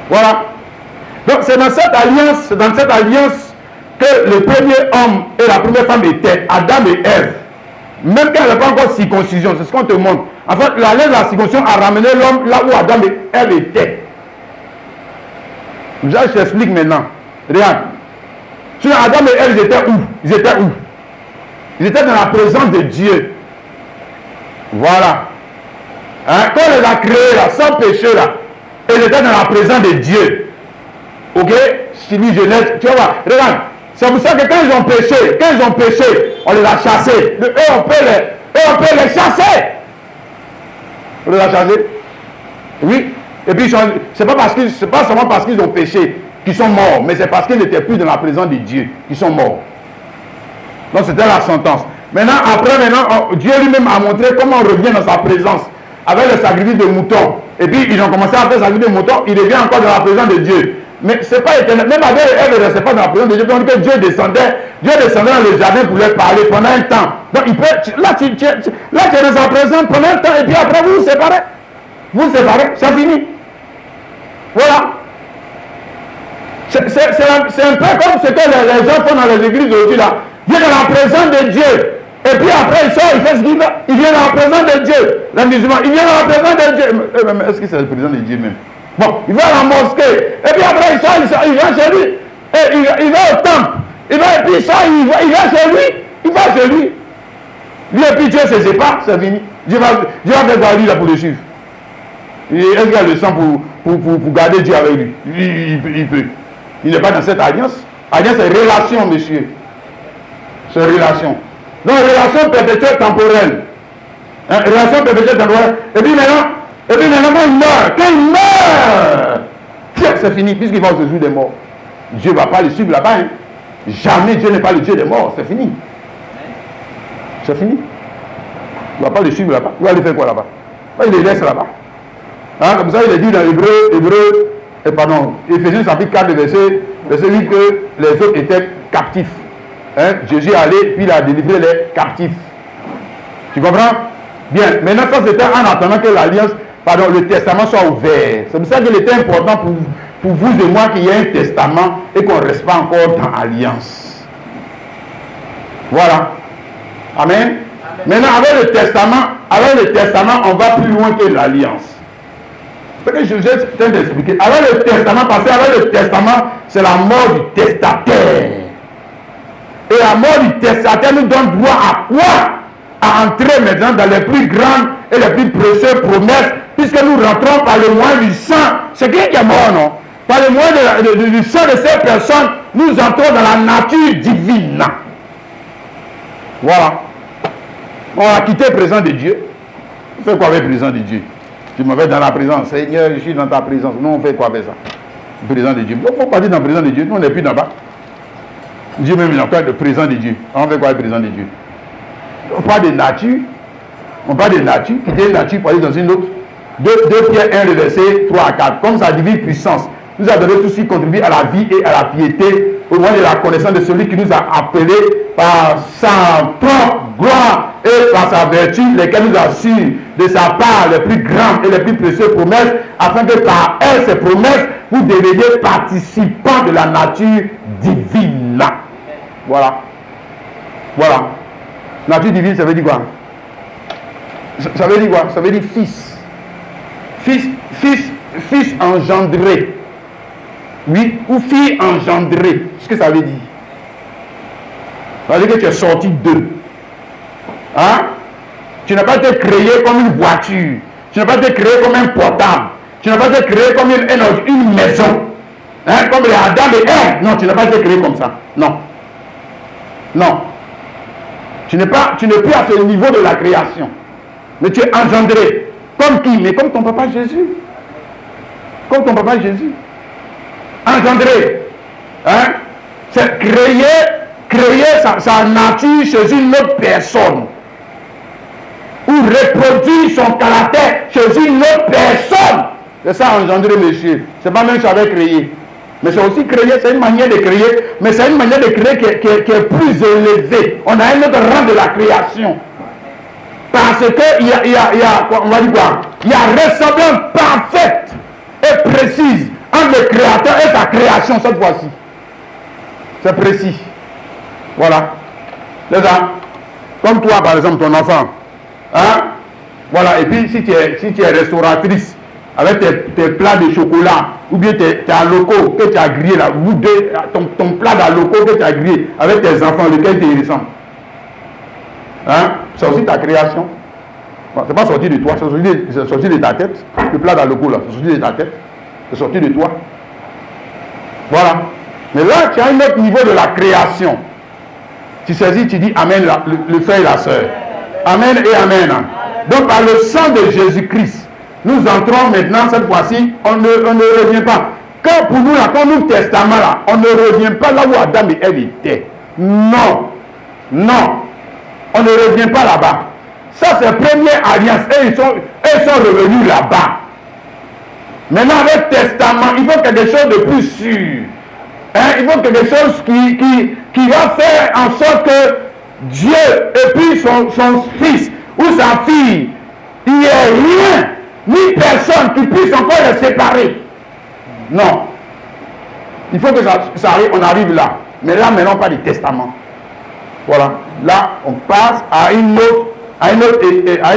Voilà. Donc, c'est dans cette alliance que le premier homme et la première femme étaient, Adam et Ève. Même quand il n'y avait pas encore circoncision, c'est ce qu'on te montre. En fait, l'alliance de la circoncision a ramené l'homme là où Adam et Ève étaient. Je t'explique maintenant. Regarde. Sur Adam et Ève, ils étaient où? Ils étaient dans la présence de Dieu. Voilà. Hein? Quand on les a créés là, sans péché là, ils étaient dans la présence de Dieu. Ok? Suivi Genèse, tu vas voir. Regarde. C'est pour ça que quand ils ont péché, on les a chassés. Eux, on peut les chasser. On les a chassés. Oui. Et puis, c'est pas seulement parce qu'ils ont péché qu'ils sont morts, mais c'est parce qu'ils n'étaient plus dans la présence de Dieu qu'ils sont morts. Donc, c'était la sentence. Maintenant, Dieu lui-même a montré comment on revient dans sa présence avec le sacrifice de moutons. Et puis, ils ont commencé à faire le sacrifice de moutons. Il revient encore dans la présence de Dieu. Mais ce n'est pas éternel. Même Adam et Ève ne restaient pas dans la présence de Dieu. Donc, Dieu descendait dans le jardin pour leur parler pendant un temps. Donc, là, tu es dans sa présence pendant un temps. Et puis après, vous vous séparez. C'est fini. Voilà. C'est un peu comme ce que les gens font dans les églises aujourd'hui là. Il est dans la présence de Dieu. Et puis après il sort, il fait ce qu'il veut. Il vient dans la présence de Dieu. Les musulmans, il vient dans la présence de Dieu. Est-ce que c'est la présence de Dieu même? Bon, il va à la mosquée. Et puis après il sort, il va chez lui. Et il va au temple. Et puis il sort, il va chez lui. Il va chez lui. Lui et puis Dieu se sépare, c'est fini. Dieu va faire quoi lui là pour le suivre? Est-ce qu'il a le sang pour garder Dieu avec lui? Il peut. Il n'est pas dans cette alliance. Alliance, c'est relation, monsieur. C'est relation. Donc, relation perpétuelle temporelle. Hein, relation perpétuelle temporelle. Et puis maintenant, quand il meurt, c'est fini, puisqu'il va au séjour des morts. Dieu ne va pas le suivre là-bas. Hein. Jamais Dieu n'est pas le Dieu des morts. C'est fini. C'est fini. Il ne va pas le suivre là-bas. Il va aller faire quoi là-bas? Il les laisse là-bas. Hein, comme ça, il est dit dans Éphésiens chapitre 4, verset 8 que les autres étaient captifs. Hein? Jésus est allé, puis il a délivré les captifs. Tu comprends? Bien. Maintenant, ça c'était en attendant que l'alliance, le testament soit ouvert. C'est pour ça qu'il était important pour vous et moi qu'il y ait un testament et qu'on ne reste pas encore dans l'alliance. Voilà. Amen. Maintenant, avec le testament, on va plus loin que l'alliance. C'est ce que je vous ai d'expliquer. Avec le testament, parce qu'avec le testament, c'est la mort du testataire. Et la mort du testataire nous donne droit à quoi? À entrer maintenant dans les plus grandes et les plus précieuses promesses, puisque nous rentrons par le moyen du sang. C'est qui est mort, non? Par le moyen du sang de ces personnes, nous entrons dans la nature divine. Voilà. On a quitté le présent de Dieu. On fait quoi avec le présent de Dieu? Tu m'avais dans la présence. Seigneur, je suis dans ta présence. Nous, on fait quoi avec ça? Le présent de Dieu. Il ne faut pas dire dans le présent de Dieu. Nous, on n'est plus là-bas. Dieu même, il a encore le présent de Dieu. On fait quoi avec le présent de Dieu? On parle de nature. On parle de nature. Quitter une nature pour aller dans une autre. 2 Pierre 1, le verset 3 à 4. Comme sa divine puissance nous a donné tout ce qui contribue à la vie et à la piété, au moins de la connaissance de celui qui nous a appelés par sa propre gloire et par sa vertu, lesquelles nous assurent de sa part les plus grandes et les plus précieuses promesses, afin que par elles, ces promesses, vous deveniez participants de la nature divine. Voilà. Voilà. Nature divine, ça veut dire quoi? Ça veut dire quoi? Ça veut dire fils. Fils engendré. Oui, ou fille engendrée. Ce que ça veut dire. Ça veut dire que tu es sorti d'eux. Hein? Tu n'as pas été créé comme une voiture. Tu n'as pas été créé comme un portable. Tu n'as pas été créé comme une maison. Hein? Comme les Adam et Ève. Non, tu n'as pas été créé comme ça. Non. Non. Tu n'es plus à ce niveau de la création. Mais tu es engendré. Comme qui? Mais comme ton papa Jésus. Comme ton papa Jésus. Engendré. Hein? C'est créer sa nature chez une autre personne. Ou reproduire son caractère chez une autre personne. C'est ça engendrer, monsieur. C'est pas même ça avec créer. Mais c'est aussi créer, c'est une manière de créer, mais c'est une manière de créer qui est plus élevée. On a un autre rang de la création. Parce qu'il y a, on va dire quoi? Il y a ressemblance parfaite et précise entre le créateur et sa création cette fois-ci. C'est précis. Voilà. C'est ça. Comme toi, par exemple, ton enfant. Hein? Voilà. Et puis, si tu es restauratrice, avec tes plats de chocolat, ou bien tes locaux que tu as grillé là, ou ton plat d'aloco que tu as grillé avec tes enfants, lequel te ressemble. Hein? C'est aussi ta création. Bon, c'est pas sorti de toi, c'est sorti de ta tête. Le plat d'aloco là, c'est sorti de ta tête. C'est sorti de toi. Voilà. Mais là, tu as un autre niveau de la création. Tu saisis, tu dis Amen, le frère et la soeur. Amen et Amen. Donc, par le sang de Jésus-Christ, nous entrons maintenant, cette fois-ci, on ne revient pas. Quand pour nous, là, quand nous testament là, on ne revient pas là où Adam et Ève étaient. Non. Non. On ne revient pas là-bas. Ça, c'est la première alliance. Et ils sont revenus là-bas. Maintenant, avec testament, il faut quelque chose de plus sûr. Hein? Il faut quelque chose qui va faire en sorte que Dieu et puis son fils ou sa fille, il n'y ait rien, ni personne qui puisse encore les séparer. Non. Il faut que ça arrive, on arrive là. Mais là, maintenant, pas de testament. Voilà. Là, on passe à un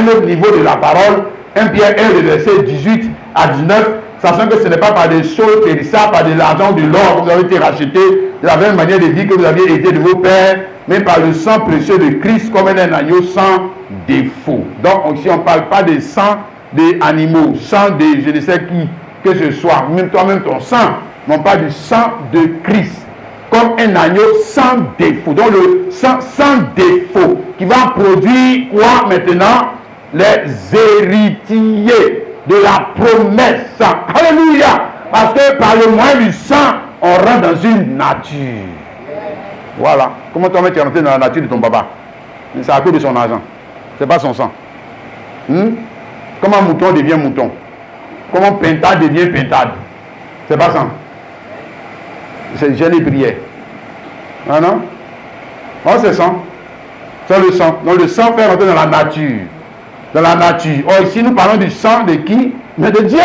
autre niveau de la parole. 1 Pierre 1, le verset 18 à 19, sachant que ce n'est pas par des choses périssables, par de l'argent, de l'or que vous avez été racheté, de la même manière de vie que vous aviez été de vos pères, mais par le sang précieux de Christ comme un agneau sans défaut. Donc ici on ne parle pas de sang des animaux, sang de je ne sais qui que ce soit, même toi-même ton sang, non pas du sang de Christ, comme un agneau sans défaut. Donc le sang sans défaut qui va produire quoi maintenant? Les héritiers de la promesse. Alléluia. Parce que par le moyen du sang, on rentre dans une nature. Voilà. Comment toi tu es rentré dans la nature de ton papa? C'est à cause de son argent. C'est pas son sang. Comment mouton devient mouton? Comment pintade devient pintade? C'est pas ça. C'est jeûne et prière. Ah non? Oh, c'est ça. C'est le sang. Donc le sang fait rentrer dans la nature. Dans la nature. Oh, ici nous parlons du sang de qui? Mais de Dieu.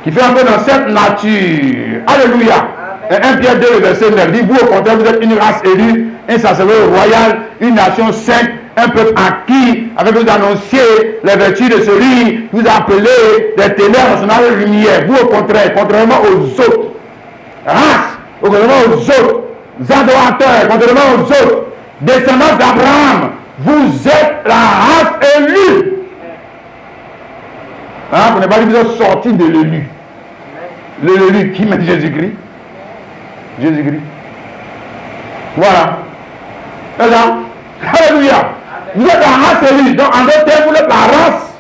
Qui fait rentrer dans cette nature. Alléluia. Et 1 Pierre 2, verset 9 dit, vous au contraire, vous êtes une race élue, un sacerdoce royal, une nation sainte, un peuple acquis, avec vous annoncier les vertus de celui qui vous a appelé des ténèbres à son lumière. Vous au contraire, contrairement aux autres races, contrairement aux autres adorateurs, contrairement aux autres descendants d'Abraham, vous êtes la race élue. Vous n'avez pas dit que vous êtes sortis de l'élu. L'élu qui met Jésus-Christ. Jésus-Christ. Voilà. Alléluia. Vous êtes la race élue. Donc en d'autres termes, vous êtes la race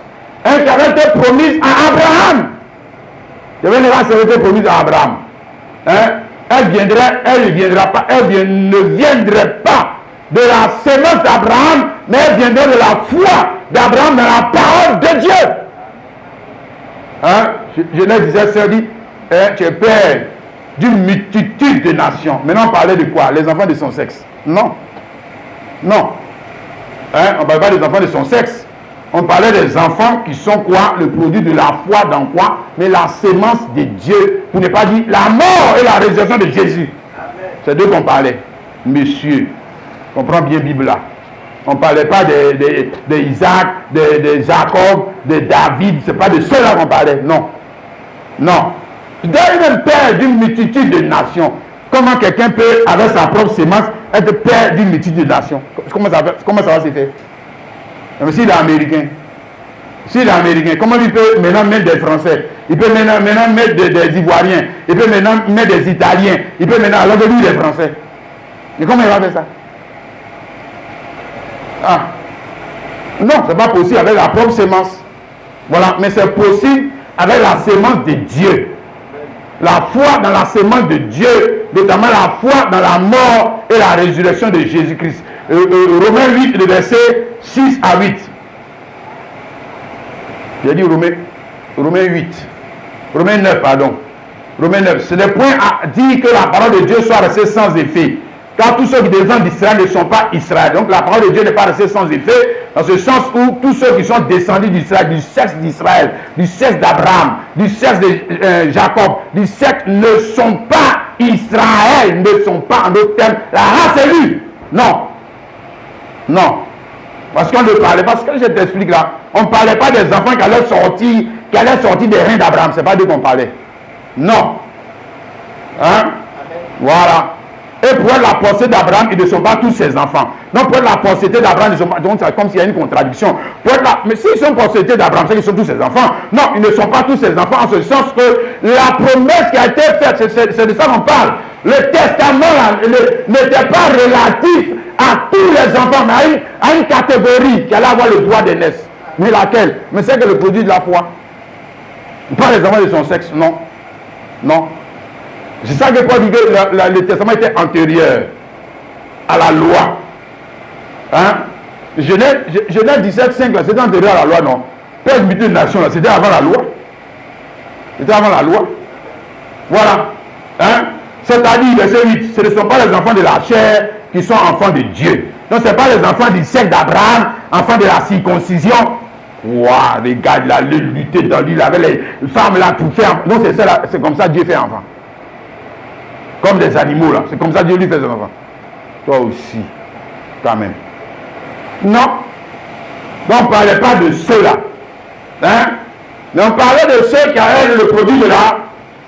qui avait été promise à Abraham. Il y avait une race qui avait été promise à Abraham. Elle ne viendrait pas de la sémence d'Abraham, mais elle viendrait de la foi d'Abraham dans la parole de Dieu. Genèse 17 dit, tu es père d'une multitude de nations. Maintenant on parlait de quoi? Les enfants de son sexe. Non. Non. On ne parlait pas des enfants de son sexe. On parlait des enfants qui sont quoi? Le produit de la foi dans quoi? Mais la sémence de Dieu. Pour ne pas dire la mort et la résurrection de Jésus. C'est d'eux qu'on parlait. Monsieur, comprends bien Bible là. On ne parlait pas de Isaac, de Jacob, de David. Ce n'est pas de ceux-là qu'on parlait. Non. Non. D'un père d'une multitude de nations. Comment quelqu'un peut, avec sa propre sémence, être père d'une multitude de nations? Comment ça va se faire? Mais s'il est américain, comment il peut maintenant mettre des Français? Il peut maintenant mettre des Ivoiriens. Il peut maintenant mettre des Italiens. Il peut maintenant alors de lui des Français. Mais comment il va faire ça? Non, c'est pas possible avec la propre sémence. Voilà, mais c'est possible avec la sémence de Dieu. La foi dans la sémence de Dieu, notamment la foi dans la mort et la résurrection de Jésus-Christ. Romains 8, le verset 6 à 8. J'ai dit Romains 8. Romains 9, pardon. Romains 9. Ce n'est point à dire que la parole de Dieu soit restée sans effet. Car tous ceux qui descendent d'Israël ne sont pas Israël. Donc la parole de Dieu n'est pas restée sans effet, dans ce sens où tous ceux qui sont descendus d'Israël, du sexe d'Israël, du sexe d'Abraham, du sexe de Jacob, du sexe ne sont pas Israël, ne sont pas en d'autres termes la race élue. Non. Non. Parce qu'on ne parlait pas, ce que je t'explique là, on ne parlait pas des enfants qui allaient sortir des reins d'Abraham. Ce n'est pas d'eux qu'on parlait. Non. Voilà. Et pour être la postérité d'Abraham, ils ne sont pas tous ses enfants. Donc pour être la postérité d'Abraham, ils ne sont pas. Donc c'est comme s'il y a une contradiction. Mais s'ils sont postérité d'Abraham, c'est qu'ils sont tous ses enfants. Non, ils ne sont pas tous ses enfants, en ce sens que la promesse qui a été faite, c'est de ça qu'on parle. Le testament n'était pas relatif à tous les enfants, mais à une catégorie qui allait avoir le droit d'aînesse. Mais laquelle? Mais c'est que le produit de la foi. Pas les enfants de son sexe, non. Non. C'est ça que Paul dit que le testament était antérieur à la loi. Genèse 17, 5, c'était antérieur à la loi, non. Père de nation, c'était avant la loi. C'était avant la loi. Voilà. C'est-à-dire, verset 8, ce ne sont pas les enfants de la chair qui sont enfants de Dieu. Donc, ce n'est pas les enfants du sexe d'Abraham, enfants de la circoncision. Waouh, les gars, il allait lutter dans l'île avec les femmes là, tout faire. Non, c'est comme ça que Dieu fait enfant. Comme des animaux là, c'est comme ça que Dieu lui fait ses enfants. Toi aussi, quand même. Non. Donc, on ne parlait pas de ceux-là. Mais on parlait de ceux qui avaient le produit de la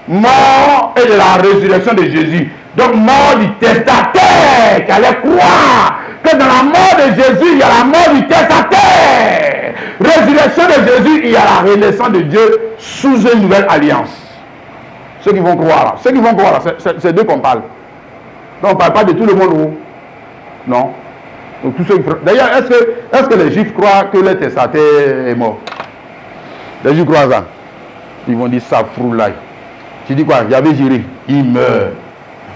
mort et de la résurrection de Jésus. Donc, mort du testataire qui allait croire que dans la mort de Jésus, il y a la mort du testataire. Résurrection de Jésus, il y a la renaissance de Dieu sous une nouvelle alliance. Ceux qui vont croire là, c'est d'eux qu'on parle. Donc on ne parle pas de tout le monde. Non. Donc, tous ceux qui... D'ailleurs, est-ce que les Juifs croient que le testateur est mort? Les Juifs croient ça. Ils vont dire ça, froulaille. Tu dis quoi? Il y avait Jérémie. Il meurt.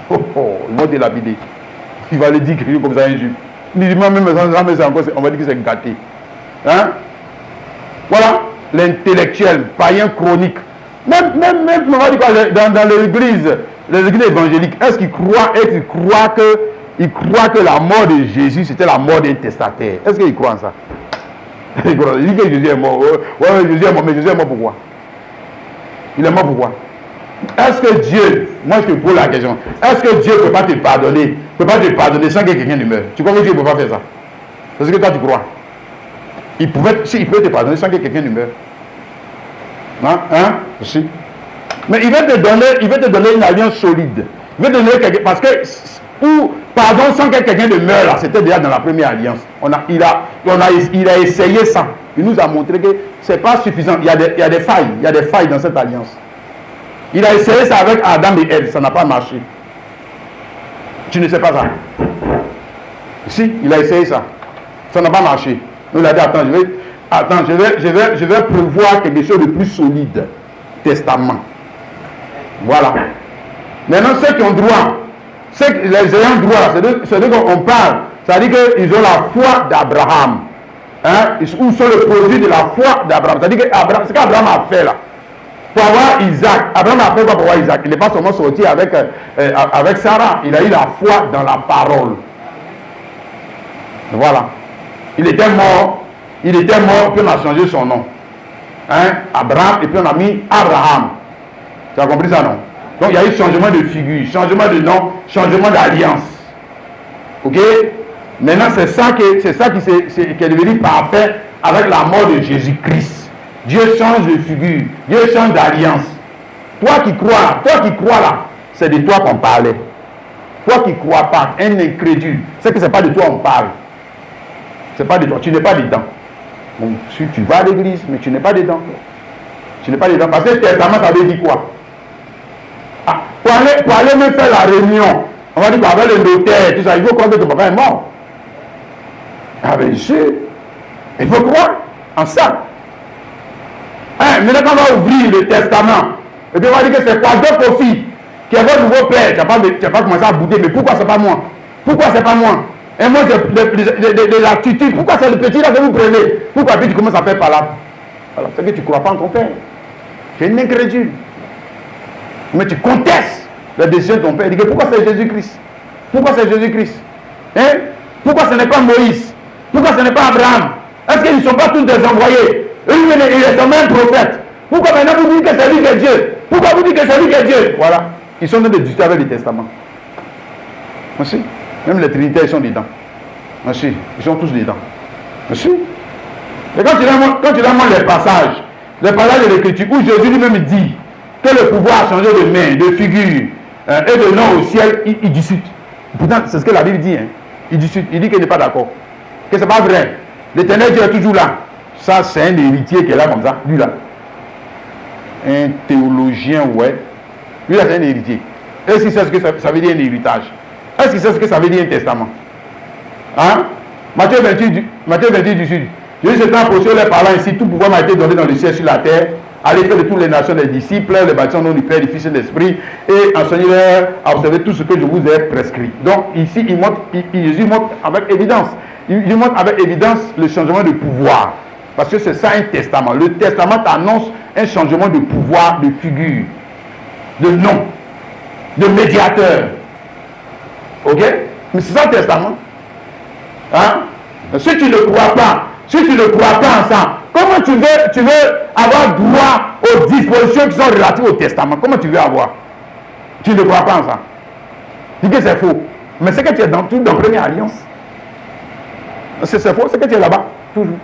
Oh, oh, ils vont te lapider. Il va le dire quelque chose comme ça à un Juif. Même on va dire que c'est gâté. Hein? Voilà. L'intellectuel, païen chronique. Même on va dire quoi, dans l'église évangélique, est-ce qu'il croit que la mort de Jésus, c'était la mort d'un testataire? Est-ce qu'il croit en ça? Il dit que Jésus est mort. Ouais, Jésus est mort, mais Jésus est mort pourquoi? Il est mort pourquoi? Est-ce que Dieu, moi je te pose la question, est-ce que Dieu ne peut pas te pardonner sans que quelqu'un ne meure? Tu crois que Dieu ne peut pas faire ça? C'est ce que toi tu crois. Il peut te pardonner sans que quelqu'un ne meure. Hein? Si. Mais il veut te donner une alliance solide. Il veut te donner quelque... Parce que pardon sans que quelqu'un ne meure là, c'était déjà dans la première alliance. Il a essayé ça. Il nous a montré que ce n'est pas suffisant. Il y a des failles dans cette alliance. Il a essayé ça avec Adam et Ève, ça n'a pas marché. Tu ne sais pas ça? Si, il a essayé ça. Ça n'a pas marché. Il a dit, je vais prévoir quelque chose de plus solide. Testament. Voilà. Maintenant, ceux qui ont droit, les ayants droit, c'est de qu'on parle. C'est-à-dire qu'ils ont la foi d'Abraham. Hein? Ils sont le produit de la foi d'Abraham. C'est-à-dire que ce qu'Abraham a fait là, pour avoir Isaac, Abraham a fait quoi pour avoir Isaac? Il n'est pas seulement sorti avec Sarah, il a eu la foi dans la parole. Voilà. Il était mort, puis on a changé son nom. Hein? Abraham, et puis on a mis Abraham. Tu as compris ça, non? Donc il y a eu changement de figure, changement de nom, changement d'alliance. Ok? Maintenant, c'est ça qui est devenu parfait avec la mort de Jésus-Christ. Dieu change de figure, Dieu change d'alliance. Toi qui crois là, c'est de toi qu'on parlait. Toi qui crois pas, un incrédule, c'est que c'est pas de toi on parle. C'est pas de toi, tu n'es pas dedans. Donc, si tu vas à l'église, mais tu n'es pas dedans. Tu n'es pas dedans. Parce que le testament, ça veut dire quoi? Ah, pour aller même faire la réunion, on va dire qu'avec le notaire, tout ça, il faut croire que ton papa est mort. Ah ben sûr, il faut croire en ça. Hein, maintenant quand on va ouvrir le testament, et puis on va dire que c'est quoi d'autres profils qui est votre nouveau père, tu n'as pas commencé à bouder, mais pourquoi c'est pas moi? Pourquoi c'est pas moi? Et moi de l'attitude, pourquoi c'est le petit là que vous prenez? Pourquoi puis tu commences à faire par là? Alors c'est que tu ne crois pas en ton père. Tu es un incrédule. Mais tu contestes la décision de ton père. Tu dis pourquoi c'est Jésus-Christ? Pourquoi c'est Jésus-Christ? Hein? Pourquoi ce n'est pas Moïse? Pourquoi ce n'est pas Abraham? Est-ce qu'ils ne sont pas tous des envoyés? Eux, ils sont même prophètes. Pourquoi maintenant vous dites que c'est lui qui est Dieu? Pourquoi vous dites que c'est lui qui est Dieu? Voilà. Ils sont en train de discuter avec le testament. Merci. Même les Trinitaires, ils sont dedans. Merci. Ils sont tous dedans. Merci. Et quand tu demandes les passages de l'Écriture où Jésus lui-même dit que le pouvoir a changé de main, de figure et de nom au ciel, il discute. Pourtant, c'est ce que la Bible dit. Hein. Il discute. Il dit qu'il n'est pas d'accord. Que ce n'est pas vrai. L'Éternel Dieu est toujours là. Ça, c'est un héritier qui est là comme ça. Lui là. Un théologien, ouais. Lui là, c'est un héritier. Est-ce qu'il sait ce que ça veut dire un héritage? Est-ce qu'il sait ce que ça veut dire un testament? Hein? Matthieu 28 du Sud. Jésus s'étant approché les parlant ici, tout pouvoir m'a été donné dans le ciel sur la terre. Allez faire de toutes les nations des disciples, les baptisants au nom du Père, du Fils et de l'Esprit, et enseignez-leur à observer tout ce que je vous ai prescrit. Donc ici, Jésus montre avec évidence. Il montre avec évidence le changement de pouvoir. Parce que c'est ça un testament. Le testament annonce un changement de pouvoir, de figure, de nom, de médiateur. Ok? Mais c'est ça le testament. Hein? Si tu ne crois pas en ça, comment tu veux avoir droit aux dispositions qui sont relatives au testament? Comment tu veux avoir? Tu ne crois pas en ça. Dis que c'est faux. Mais c'est que tu es dans la première alliance. C'est faux, c'est que tu es là-bas, toujours.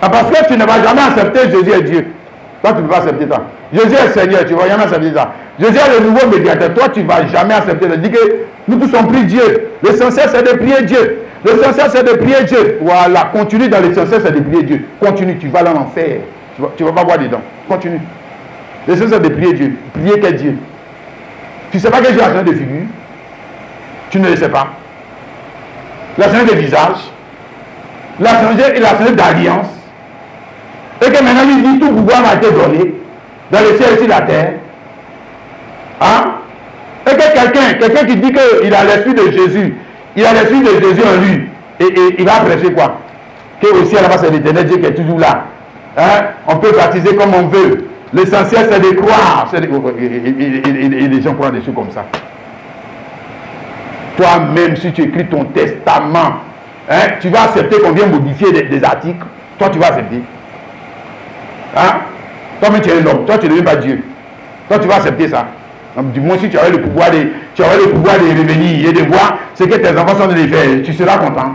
Parce que tu ne vas jamais accepter Jésus est Dieu. Toi, tu ne peux pas accepter ça. Jésus est Seigneur, tu ne vas jamais accepter ça. Jésus est le nouveau médiateur. Toi, tu ne vas jamais accepter ça. Dis que nous tous sommes pris Dieu. L'essentiel, c'est de prier Dieu. L'essentiel, c'est de prier Dieu. Voilà, continue dans l'essentiel, c'est de prier Dieu. Continue, tu vas dans l'enfer. Tu ne vas pas voir dedans. Continue. L'essentiel, c'est de prier Dieu. Prier quel Dieu? Tu ne sais pas que Dieu a changé de figure? Tu ne le sais pas. Il a changé de visage. Il a changé d'alliance. Et que maintenant il dit tout pouvoir m'a été donné dans le ciel et sur la terre. Hein? Et que quelqu'un qui dit qu'il a l'esprit de Jésus, il a l'esprit de Jésus en lui, et il va prêcher quoi? Que au ciel là-bas c'est l'éternel Dieu qui est toujours là. Hein? On peut baptiser comme on veut. L'essentiel c'est de croire. Et les gens croient des choses comme ça. Toi-même, si tu écris ton testament, hein, tu vas accepter qu'on vienne modifier des articles. Toi, tu vas accepter. Hein? Toi-même, tu es un homme. Toi, tu ne deviens pas Dieu. Toi, tu vas accepter ça. Donc, du moins, si tu avais le pouvoir de revenir et de voir ce que tes enfants sont de faire, tu seras content.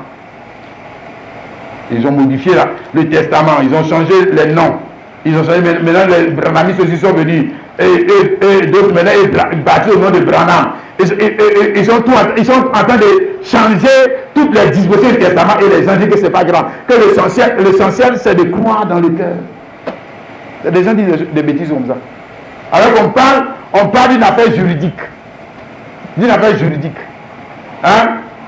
Ils ont modifié le testament. Ils ont changé les noms. Ils ont changé. Maintenant, les Branhamistes aussi sont venus. Et d'autres, maintenant, ils bâtissent au nom de Branham. Ils sont en train de changer toutes les dispositions du testament et les gens disent que ce n'est pas grave. Que l'essentiel, c'est de croire dans le cœur. Les gens disent des bêtises comme ça. Alors on parle d'une affaire juridique. D'une affaire juridique. Hein?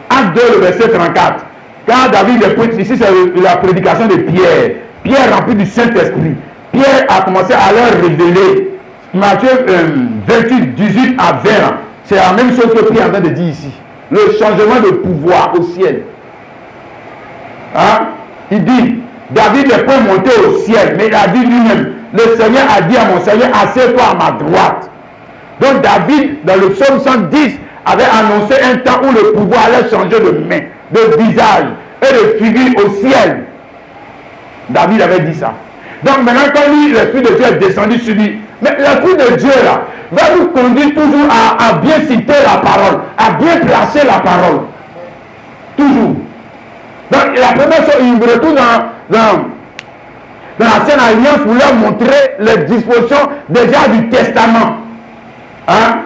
Acte 2, le verset 34. Quand David est prêtre, ici c'est la prédication de Pierre. Pierre rempli du Saint-Esprit. Pierre a commencé à leur révéler. Matthieu 28, 18 à 20. C'est la même chose que Pierre est en train de dire ici. Le changement de pouvoir au ciel. Hein? Il dit, David n'est pas monté au ciel, mais il a dit lui-même, le Seigneur a dit à mon Seigneur, assieds-toi à ma droite. Donc David, dans le psaume 110, avait annoncé un temps où le pouvoir allait changer de main, de visage et de figure au ciel. David avait dit ça. Donc maintenant, quand lui, l'Esprit de Dieu est descendu sur lui, mais l'Esprit de Dieu là, va nous conduire toujours à bien citer la parole, à bien placer la parole. Toujours. Donc la première chose, il me retourne dans l'ancienne alliance pour leur montrer les dispositions déjà du testament. Hein?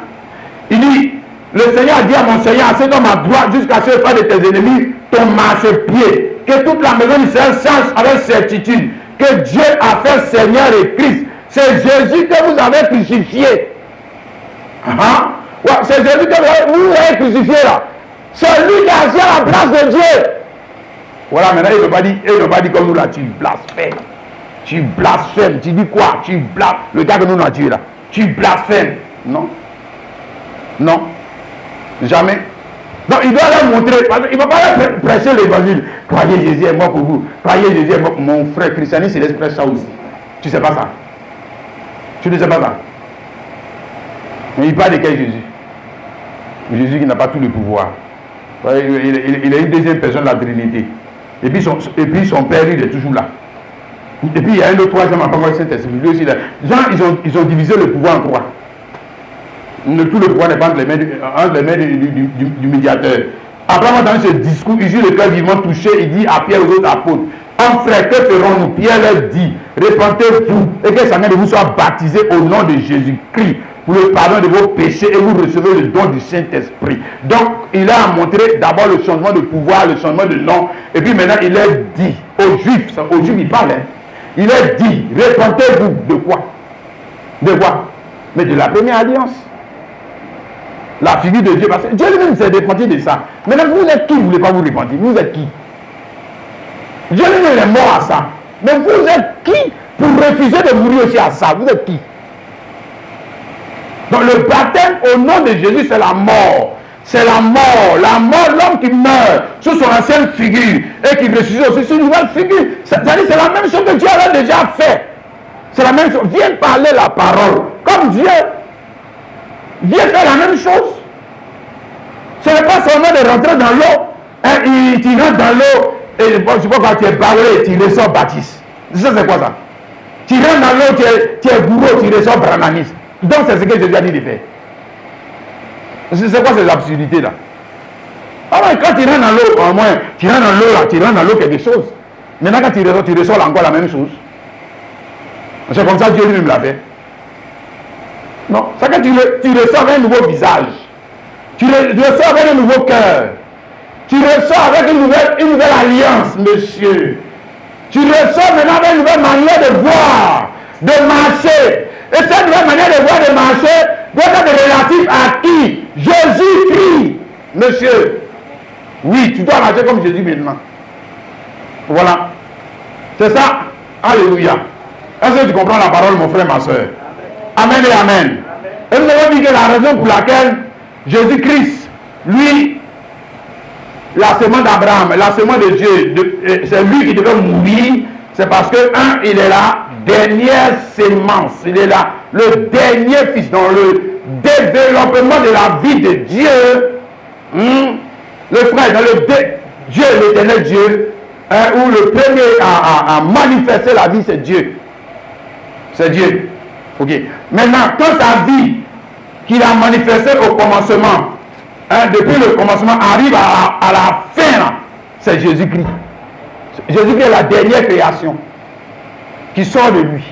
Il dit, le Seigneur a dit à mon Seigneur, assieds-toi à ma droite jusqu'à ce que pas de tes ennemis ton marchepied. Que toute la maison d'Israël sache avec certitude que Dieu a fait Seigneur et Christ. C'est Jésus que vous avez crucifié. Hein? Ouais, c'est Jésus que vous avez crucifié là. C'est lui qui a assis à la place de Dieu. Voilà, maintenant il ne veut pas dire comme nous là, tu blasphèmes. Tu blasphèmes. Tu dis quoi? Tu blasphèmes. Le gars que nous avons tué là. Tu blasphèmes. Non. Non. Jamais. Donc il doit leur montrer. Il ne va pas leur prêcher l'évangile. Croyez Jésus est mort pour vous. Croyez Jésus est mort. Mon frère christianisme, il expresse ça aussi. Tu ne sais pas ça. Tu ne sais pas ça. Mais il parle de quel Jésus? Jésus qui n'a pas tout le pouvoir. Il est une deuxième personne de la Trinité. Et puis son père, il est toujours là. Et puis il y a un autre troisième encore avec Saint-Esprit. Lui aussi là. Les gens, ils ont divisé le pouvoir en trois. Tout le pouvoir n'est pas entre les mains du médiateur. Après avoir entendu ce discours, il dit le cœur vivement touché, il dit à Pierre et aux autres apôtres, en frère, que ferons-nous? Pierre leur dit, répentez-vous et que chacun de vous soit baptisé au nom de Jésus-Christ pour le pardon de vos péchés et vous recevez le don du Saint-Esprit. Donc, il a montré d'abord le changement de pouvoir, le changement de nom, et puis maintenant il a dit aux Juifs il parle, hein, il a dit, répentez-vous de quoi? De quoi? Mais de la première alliance. La figure de Dieu, parce que Dieu lui-même s'est repenti de ça. Maintenant, vous êtes qui? Vous ne voulez pas vous repentir? Vous êtes qui? Dieu lui-même est mort à ça. Mais vous êtes qui pour refuser de mourir aussi à ça? Vous êtes qui? Donc le baptême au nom de Jésus, c'est la mort. C'est la mort. La mort, l'homme qui meurt sous son ancienne figure et qui ressuscite aussi sous une nouvelle figure. C'est-à-dire c'est la même chose que Dieu avait déjà fait. C'est la même chose. Viens parler la parole. Comme Dieu vient faire la même chose. Ce n'est pas seulement de rentrer dans l'eau. Hein, tu rentres dans l'eau et bon, je sais pas quand tu es barré, tu ressors baptiste. Ça c'est quoi ça? Tu rentres dans l'eau, tu es bourreau, tu ressors branhamiste. Donc c'est ce que Jésus a dit de faire. C'est quoi ces absurdités là? Alors quand tu rentres dans l'eau, au moins, tu rentres dans l'eau là, tu rentres dans l'eau quelque chose. Maintenant quand tu ressors là, encore la même chose. C'est comme ça que Dieu lui-même l'a fait. Non, c'est que tu ressors avec un nouveau visage. Tu ressors avec un nouveau cœur. Tu ressors avec une nouvelle alliance, monsieur. Tu ressors maintenant avec une nouvelle manière de voir, de marcher. Et cette nouvelle manière de voir, de marcher, doit être relative à qui? Jésus-Christ. Monsieur, oui, tu dois marcher comme Jésus maintenant. Voilà. C'est ça. Alléluia. Est-ce que tu comprends la parole, mon frère, ma soeur? Amen et amen. Et nous avons dit que la raison pour laquelle Jésus-Christ, lui, la semence d'Abraham, la semence de Dieu, c'est lui qui devait mourir, c'est parce que, il est la dernière semence, il est là, le dernier fils, dans le développement de la vie de Dieu. Le frère, dans le Dieu, l'éternel Dieu, où le premier à manifester la vie, c'est Dieu. C'est Dieu. Ok. Maintenant, quand sa vie qu'il a manifestée au commencement, depuis le commencement, arrive à la fin, c'est Jésus-Christ. Jésus-Christ est la dernière création qui sort de lui.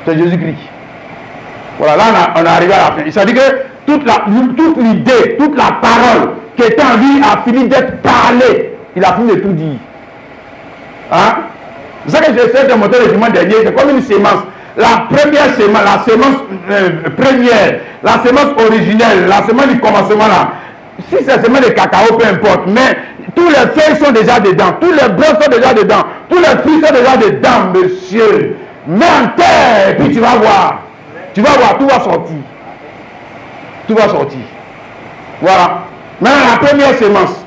C'est Jésus-Christ. Voilà, là on est arrivé à la fin. Il s'est dit que toute l'idée, toute la parole qui était en lui a fini d'être parlée. Il a fini de tout dire. C'est ça que j'essaie de montrer le dimanche dernier, c'est comme une sémence. La première sémence, la sémence première, la sémence originelle, la sémence du commencement là. Si c'est sémence de cacao, peu importe, mais tous les feuilles sont déjà dedans, tous les brins sont déjà dedans, tous les fruits sont déjà dedans, monsieur. Mets en terre, et puis tu vas voir. Tu vas voir, tout va sortir. Tout va sortir. Voilà. Maintenant, la première sémence.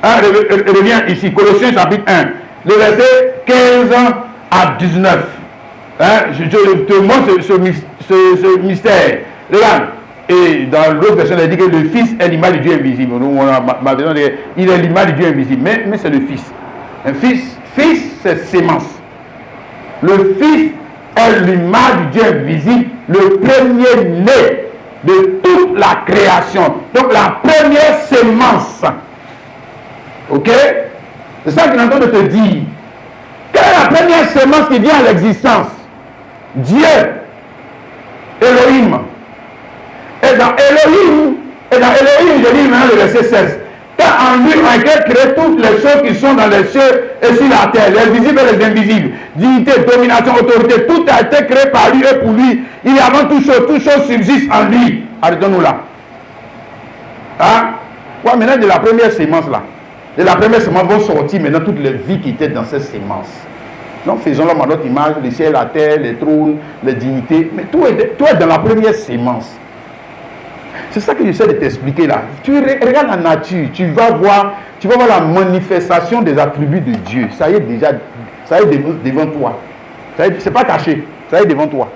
Revient ici, Colossiens chapitre 1, le verset 15 à 19. Je te montre ce mystère. Regarde. Et dans l'autre version, il dit que le Fils est l'image du Dieu invisible. Nous, il est l'image du Dieu invisible, mais c'est le Fils. Un fils, c'est sémence. Le Fils est l'image du Dieu invisible, le premier-né de toute la création. Donc la première sémence. Ok? C'est ça qu'il est en train de te dire. Quelle est la première sémence qui vient à l'existence? Dieu. Elohim. Et dans Elohim, je dis maintenant le verset 16. Car en lui a été créé toutes les choses qui sont dans les cieux et sur la terre, les visibles et les invisibles. Dignité, domination, autorité, tout a été créé par lui et pour lui. Il est avant toutes choses subsistent en lui. Arrêtons-nous là. Ouais, maintenant de la première sémence là. De la première sémence vont sortir maintenant toutes les vies qui étaient dans cette sémence. Donc faisons l'homme à notre image, le ciel, la terre, les trônes, les dignités. Mais tout est dans la première sémence. C'est ça que j'essaie de t'expliquer là. Tu regardes la nature, tu vas voir la manifestation des attributs de Dieu. Ça y est déjà, ça y est devant toi. C'est pas caché, ça y est devant toi.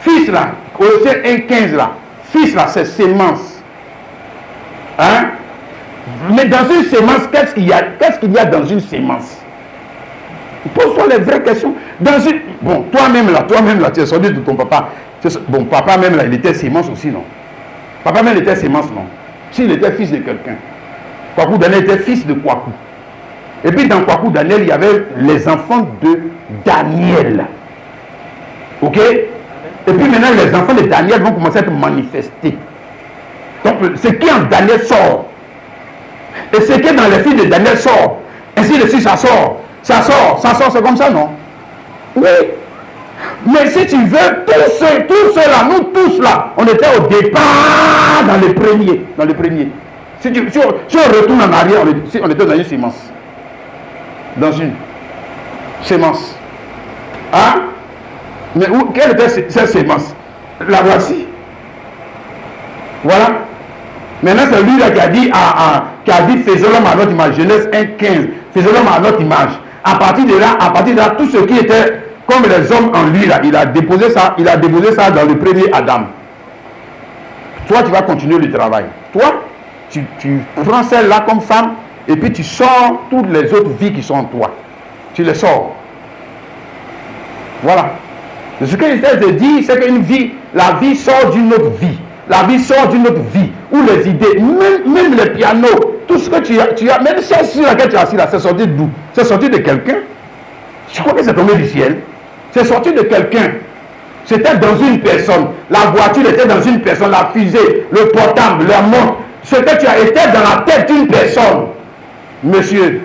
Fils là, Colossiens 1,15 là, fils là, c'est sémence. Mais dans une sémence, qu'est-ce qu'il y a dans une sémence? Pose-toi les vraies questions. Bon, toi-même là, tu es sorti de ton papa. Bon, papa même là, il était sémence aussi, non? Papa même était sémence, non? S'il était fils de quelqu'un. Kwaku Daniel était fils de Kwaku. Et puis dans Kwaku Daniel, il y avait les enfants de Daniel. Ok? Et puis maintenant, les enfants de Daniel vont commencer à être manifestés. Donc, ce qui en Daniel sort, et ce qui dans les fils de Daniel sort, ainsi de suite, ça sort, c'est comme ça, non? Oui. Mais si tu veux, tous ceux là, nous tous là, on était au départ dans le premier. Si on retourne en arrière, on était dans une sémence. Dans une sémence. Mais quelle était cette sémence? La voici. Voilà. Maintenant, c'est lui là qui a dit faisons l'homme à notre image. Genèse 1,15. Faisons l'homme à notre image. À partir de là, tout ce qui était comme les hommes en lui là, il a déposé ça dans le premier Adam. Toi, tu vas continuer le travail. Toi, tu prends celle-là comme femme et puis tu sors toutes les autres vies qui sont en toi. Tu les sors. Voilà. Ce que j'essaie de dire, c'est qu'une vie, la vie sort d'une autre vie. La vie sort d'une autre vie. Où les idées, même les pianos, tout ce que tu as, même celle sur laquelle tu es assis là, c'est sorti d'où? C'est sorti de quelqu'un. Je crois que c'est tombé du ciel. C'est sorti de quelqu'un. C'était dans une personne. La voiture était dans une personne. La fusée, le portable, la montre. Ce que tu as été dans la tête d'une personne. Monsieur.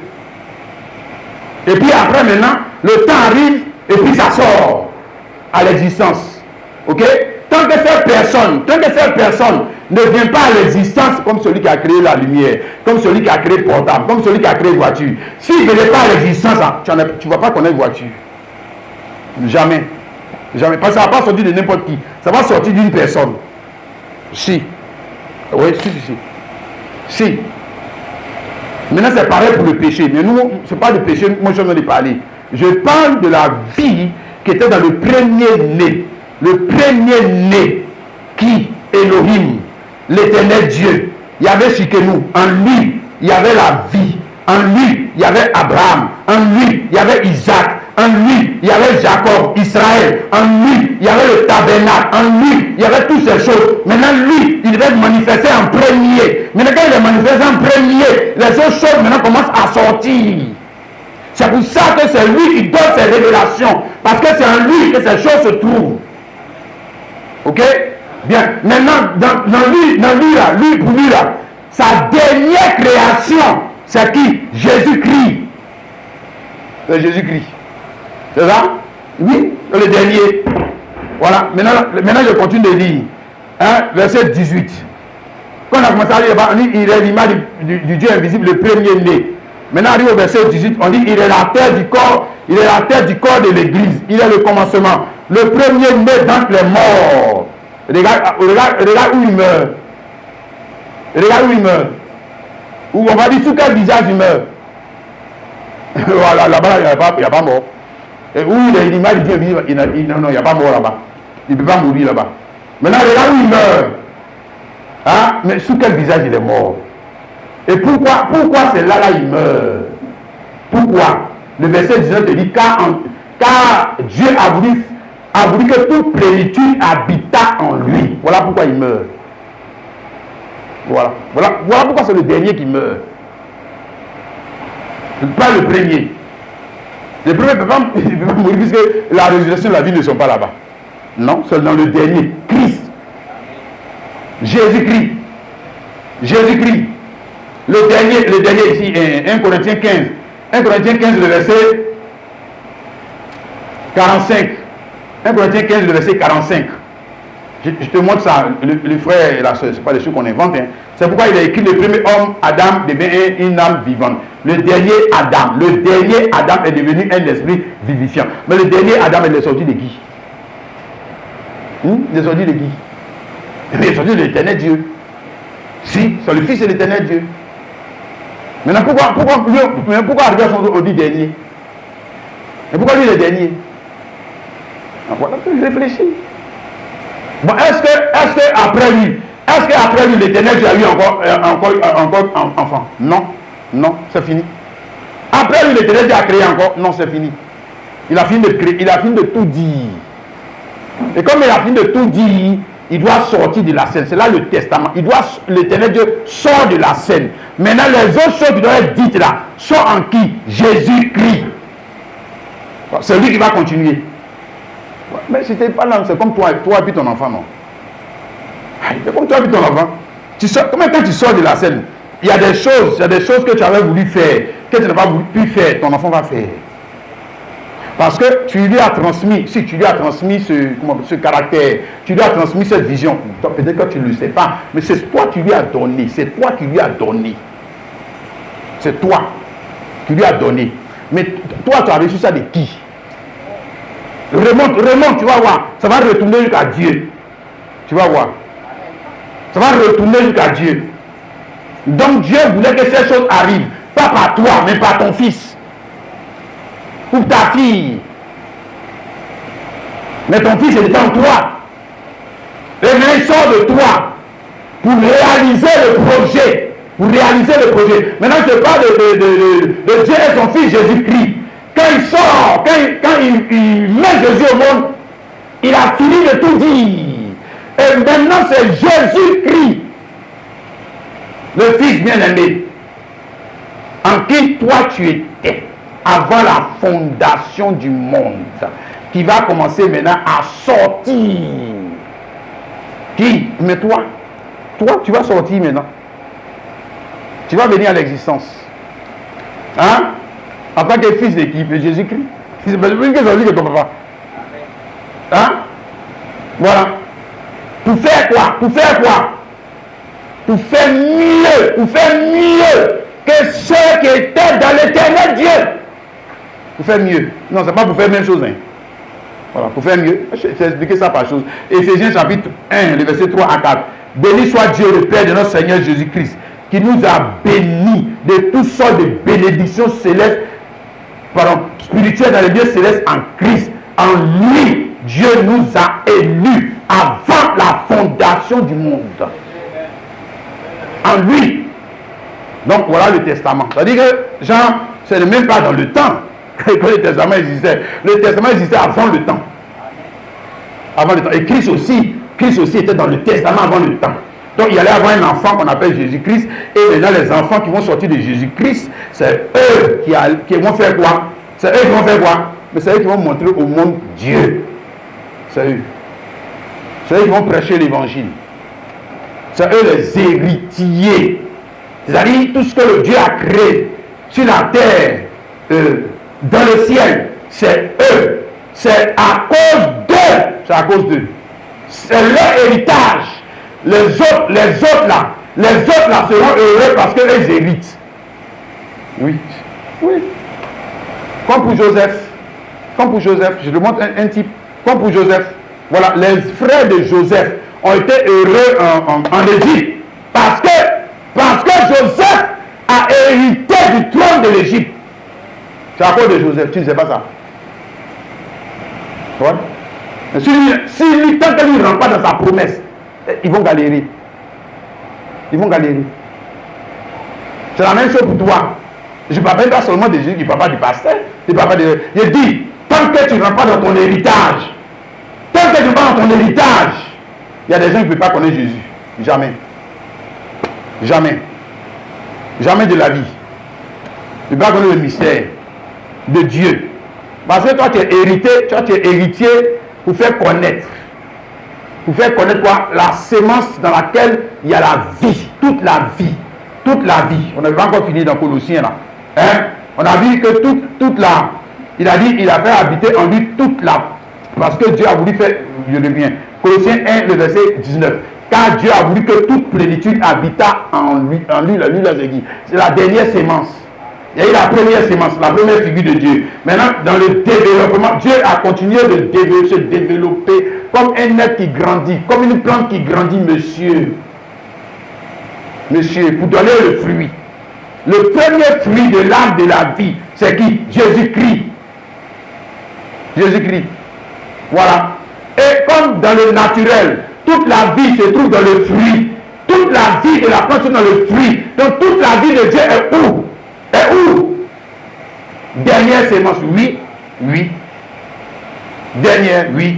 Et puis après maintenant, le temps arrive et puis ça sort à l'existence. Ok? Tant que cette personne ne vient pas à l'existence, comme celui qui a créé la lumière, comme celui qui a créé le portable, comme celui qui a créé la voiture. S'il ne venait pas à l'existence, tu ne vas pas connaître voiture. Jamais. Jamais. Parce que ça ne va pas sortir de n'importe qui. Ça va sortir d'une personne. Si. Oui, si. Maintenant, c'est pareil pour le péché. Mais nous, ce n'est pas le péché, moi je viens de parler. Je parle de la vie qui était dans le premier-né. Le premier-né qui, Elohim, l'éternel Dieu, il y avait Shikenu. En lui, il y avait la vie. En lui, il y avait Abraham. En lui, il y avait Isaac. En lui, il y avait Jacob, Israël. En lui, il y avait le tabernacle. En lui, il y avait toutes ces choses. Maintenant, lui, il devait manifester en premier. Maintenant, quand il est manifesté en premier, les autres choses maintenant commencent à sortir. C'est pour ça que c'est lui qui donne ses révélations. Parce que c'est en lui que ces choses se trouvent. Ok? Bien. Maintenant, dans lui, pour lui, là, sa dernière création, c'est qui? Jésus-Christ. C'est Jésus-Christ. C'est ça? Oui, le dernier. Voilà. Maintenant je continue de lire. Hein, verset 18. Quand on a commencé à lire, on dit il est l'image du Dieu invisible, le premier-né. Maintenant, on arrive au verset 18, on dit il est la terre du corps, il est la terre du corps de l'église. Il est le commencement. Le premier-né d'entre les morts. Regarde où il meurt. Regarde où il meurt. Ou on va dire sous quel visage il meurt. Voilà, là-bas, il n'y a pas mort. Et où il est l'image du Dieu invisible, non, il n'y a pas mort là-bas. Il ne peut pas mourir là-bas. Maintenant, regarde où il meurt. Hein? Mais sous quel visage il est mort? Et pourquoi c'est là il meurt? Pourquoi? Le verset 19 te dit car Dieu a voulu que toute plénitude habita en lui. Voilà pourquoi il meurt. Voilà pourquoi c'est le dernier qui meurt. Pas le premier. Le premier ne peut pas mourir puisque la résurrection et la vie ne sont pas là-bas. Non, c'est dans le dernier. Christ. Jésus-Christ. Jésus-Christ. Le dernier ici, 1 Corinthiens 15. 1 Corinthiens 15, le verset 45. 1 Corinthiens 15, le verset 45. Je te montre ça, le frère et la soeur, ce n'est pas des choses qu'on invente. Hein. C'est pourquoi il a écrit le premier homme, Adam, devient une âme vivante. Le dernier Adam est devenu un esprit vivifiant. Mais le dernier Adam, il est sorti de qui? Il est sorti de qui? Il est sorti de l'éternel Dieu. Si, c'est le fils de l'éternel Dieu. Maintenant, pourquoi arriver à son au dit dernier? Et pourquoi lui le dernier? Voilà que je réfléchis. Bon, est-ce que après lui, l'éternel Dieu a eu encore enfant? Non, c'est fini. Après lui, l'éternel Dieu a créé encore? Non, c'est fini. Il a fini de créer, il a fini de tout dire. Et comme il a fini de tout dire, il doit sortir de la scène. C'est là le testament. L'éternel Dieu sort de la scène. Maintenant, les autres choses qui doivent être dites là sont en qui? Jésus-Christ. C'est lui qui va continuer. Mais c'était pas là, c'est comme toi et puis ton enfant, non? C'est comme toi et puis ton enfant. Comment quand tu sors de la scène, il y a des choses que tu avais voulu faire, que tu n'as pas pu faire, ton enfant va faire. Parce que tu lui as transmis, ce caractère, tu lui as transmis cette vision. Peut-être que tu ne le sais pas, mais c'est toi qui lui as donné. C'est toi qui lui as donné. C'est toi qui lui as donné. Mais toi, tu as reçu ça de qui? Remonte, tu vas voir. Ça va retourner jusqu'à Dieu. Tu vas voir. Ça va retourner jusqu'à Dieu. Donc Dieu voulait que ces choses arrivent. Pas par toi, mais par ton fils. Ou ta fille. Mais ton fils est en toi. Et maintenant il sort de toi pour réaliser le projet. Maintenant je te parle de Dieu et son fils Jésus-Christ. Quand il sort, quand il met Jésus au monde, il a fini de tout dire. Et maintenant c'est Jésus-Christ, le fils bien-aimé, en qui toi tu étais avant la fondation du monde, qui va commencer maintenant à sortir. Qui? Mais toi, tu vas sortir maintenant. Tu vas venir à l'existence. Hein? En tant que fils d'équipe de Jésus-Christ. C'est pas une question que ton papa. Hein? Voilà. Pour faire quoi? pour faire mieux que ceux qui étaient dans l'éternel Dieu. Pour faire mieux. Non, c'est pas pour faire la même chose. Hein. Voilà, pour faire mieux. Je vais expliquer ça par chose. Éphésiens chapitre 1, les versets 3 à 4. Béni soit Dieu, le Père de notre Seigneur Jésus-Christ, qui nous a bénis de toutes sortes de bénédictions célestes, spirituelles dans les lieux célestes en Christ. En lui, Dieu nous a élus avant la fondation du monde. En lui. Donc voilà le testament. C'est-à-dire que Jean, ce n'est même pas dans le temps que le testament existait. Le testament existait avant le temps. Avant le temps. Et Christ aussi était dans le testament avant le temps. Donc il y allait avoir un enfant qu'on appelle Jésus-Christ. Et maintenant les enfants qui vont sortir de Jésus-Christ, c'est eux qui vont faire quoi? C'est eux qui vont faire quoi? Mais c'est eux qui vont montrer au monde Dieu. C'est eux. C'est eux qui vont prêcher l'évangile. C'est eux les héritiers. C'est-à-dire tout ce que le Dieu a créé sur la terre, dans le ciel, c'est eux. C'est à cause d'eux. C'est à cause d'eux. C'est leur héritage. Les autres là seront heureux parce qu'ils héritent. Oui. Oui. Comme pour Joseph, je te montre un type. Comme pour Joseph. Voilà, les frères de Joseph ont été heureux en Égypte parce que Joseph a hérité du trône de l'Égypte. C'est à cause de Joseph, tu ne sais pas ça. Ouais. Si tant qu'il ne rentre pas dans sa promesse, ils vont galérer. Ils vont galérer. C'est la même chose pour toi. Je ne parle pas seulement de Jésus, je ne parle pas du pasteur. Je dis, tant que tu ne rentres pas dans ton héritage, tant que tu ne rentres pas dans ton héritage, il y a des gens qui ne peuvent pas connaître Jésus. Jamais. Jamais. Jamais de la vie. Tu ne peux pas connaître le mystère de Dieu. Parce que toi, tu es héritier pour faire connaître. Pour faire connaître quoi? La sémence dans laquelle il y a la vie. Toute la vie. Toute la vie. On n'avait pas encore fini dans Colossiens là. Hein? On a vu que toute la... Il a dit, il a fait habiter en lui toute la... Parce que Dieu a voulu faire... Je le viens. Colossiens 1, le verset 19. Car Dieu a voulu que toute plénitude habita en lui. C'est la dernière sémence. Il y a eu la première sémence, la première figure de Dieu. Maintenant, dans le développement, Dieu a continué de se développer comme un être qui grandit, comme une plante qui grandit, monsieur. Monsieur, pour donner le fruit. Le premier fruit de l'arbre de la vie, c'est qui? Jésus-Christ. Jésus-Christ. Voilà. Et comme dans le naturel, toute la vie se trouve dans le fruit. Toute la vie de la plante est dans le fruit. Donc toute la vie de Dieu est où? Et où? Dernière sémence, oui. Dernière, oui.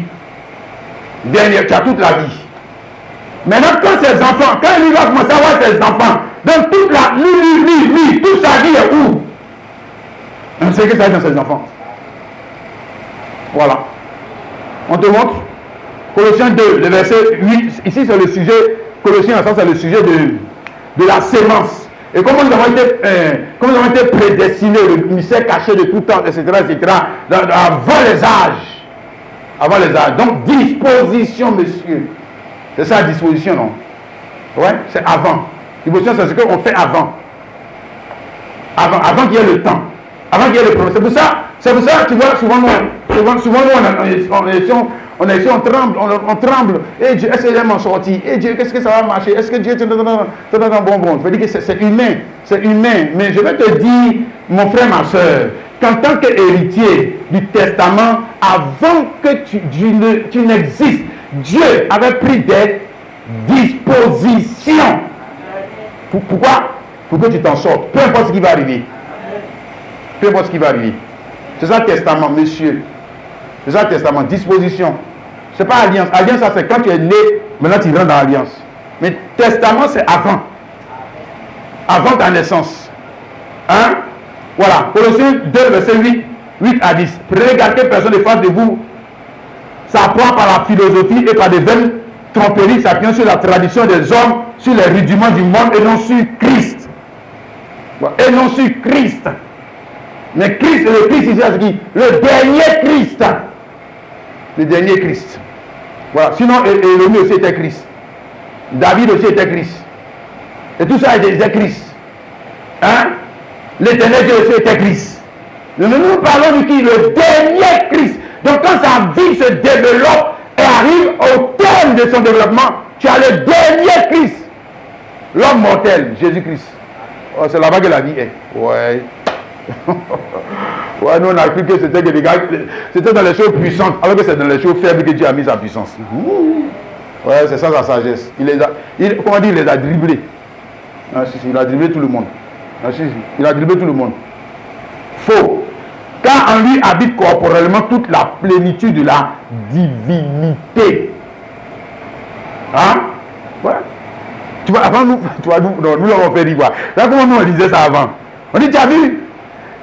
Dernière, tu as toute la vie. Maintenant, quand ses enfants, quand il va commencer à voir ses enfants, donc toute la lui, toute sa vie est où? On sait que ça est dans ses enfants. Voilà. On te montre Colossiens 2, le verset 8. Ici, c'est le sujet, Colossiens, ça c'est le sujet de la sémence. Et comment nous avons été prédestinés, le mystère caché de tout temps, etc., avant les âges. Avant les âges. Donc, disposition, monsieur. C'est ça, disposition, non? Ouais, c'est avant. Disposition, c'est ce qu'on fait avant. Avant qu'il y ait le temps. Avant qu'il y ait le problème. C'est pour ça, tu vois, souvent nous, on tremble. Et Dieu, est-ce que Dieu m'en sorti? Et Dieu, qu'est-ce que ça va marcher? Est-ce que Dieu te donne un bonbon? Je veux dire que c'est humain. C'est humain. Mais je vais te dire, mon frère, ma soeur, qu'en tant qu'héritier du testament, avant que tu n'existes, Dieu avait pris des dispositions. Pourquoi? Pour que tu t'en sortes. Peu importe ce qui va arriver. Peu importe ce qui va arriver. C'est ça le testament, monsieur. C'est ça le testament, disposition. C'est pas alliance. Alliance, ça c'est quand tu es né, maintenant tu rentres dans l'alliance. Mais testament, c'est avant. Avant ta naissance. Hein? Voilà. Colossiens 2, verset 8 à 10. Prenez garde que personne ne fasse de vous s'apprend par la philosophie et par des vaines tromperies s'appuyant sur la tradition des hommes, sur les rudiments du monde et non sur Christ. Et non sur Christ. Mais Christ, le Christ ici, c'est qui? Le dernier Christ. Le dernier Christ. Voilà. Sinon, Élie aussi était Christ. David aussi était Christ. Et tout ça était Christ. Hein? L'éternel Dieu aussi était Christ. Nous parlons de qui? Le dernier Christ. Donc quand sa vie se développe et arrive au terme de son développement, tu as le dernier Christ. L'homme mortel, Jésus-Christ. Oh, c'est là-bas que la vie est. Ouais. Ouais, nous on a cru que c'était que les gars, c'était dans les choses puissantes, alors que c'est dans les choses faibles que Dieu a mis sa puissance. Ouais, c'est ça sa sagesse. Comment dire, il les a dribblés. Ah, si, il a dribblé tout le monde. Ah, si, il a dribblé tout le monde. Faux. Car en lui habite corporellement toute la plénitude de la divinité. Hein? Voilà. Tu vois, avant nous, nous l'avons fait voir. Là, comment nous on disait ça avant? On dit, tu as vu?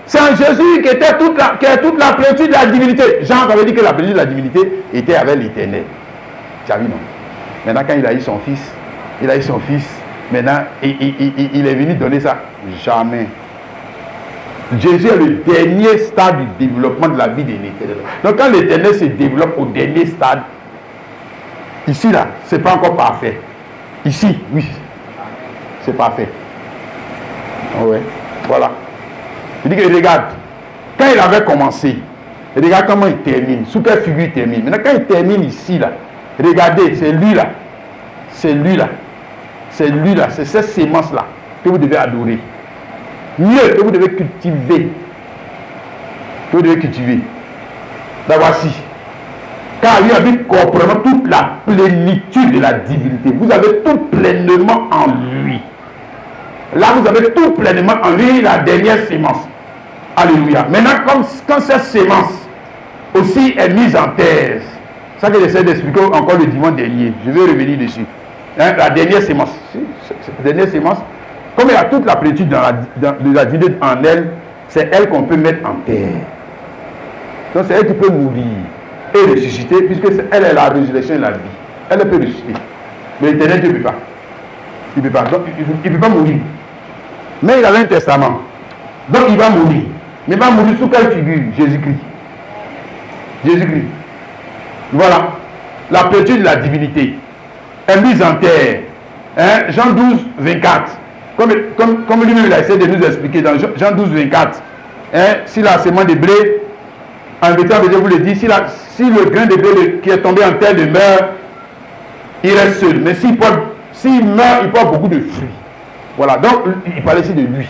C'est en Jésus qui est toute la plénitude de la divinité. Jean avait dit que la plénitude de la divinité était avec l'Éternel. Tu as vu, non? Maintenant, quand il a eu son fils, maintenant, il est venu donner ça. Jamais. Jésus est le dernier stade du développement de la vie de l'Éternel. Donc, quand l'Éternel se développe au dernier stade, ici, là, c'est pas encore parfait. Ici, oui, c'est parfait. Ouais, voilà. Il dit que regarde, quand il avait commencé, regarde comment il termine, sous quelle figure il termine. Maintenant, quand il termine ici, là, regardez, c'est lui là, c'est lui là, c'est lui là, c'est cette sémence-là que vous devez adorer. Mieux que vous devez cultiver. Que vous devez cultiver. La voici. Car il habite corporellement toute la plénitude de la divinité. Vous avez tout pleinement en lui. Là, vous avez tout pleinement en lui, la dernière sémence. Alléluia. Maintenant, quand cette sémence aussi est mise en thèse, ça que j'essaie d'expliquer encore le dimanche dernier, je vais revenir dessus. Hein, la dernière sémence. La dernière sémence, comme il y a toute la plénitude de la divinité en elle, c'est elle qu'on peut mettre en terre. Donc c'est elle qui peut mourir et ressusciter, puisque elle est la résurrection et la vie. Elle peut ressusciter. Mais l'Éternel ne peut pas. Il ne peut pas. Donc il ne peut pas mourir. Mais il avait un testament. Donc il va mourir. Mais il va mourir sous quelle figure? Jésus-Christ. Jésus-Christ. Voilà. La plénitude de la divinité est mise en terre. Hein? Jean 12, 24. Comme lui-même il a essayé de nous expliquer dans Jean 12, 24. Hein? Si la semence de blé, en vérité, je vous le dis, si le grain de blé qui est tombé en terre demeure, il reste seul. Mais s'il meurt, il porte beaucoup de fruits. Voilà, donc il parlait ici de lui.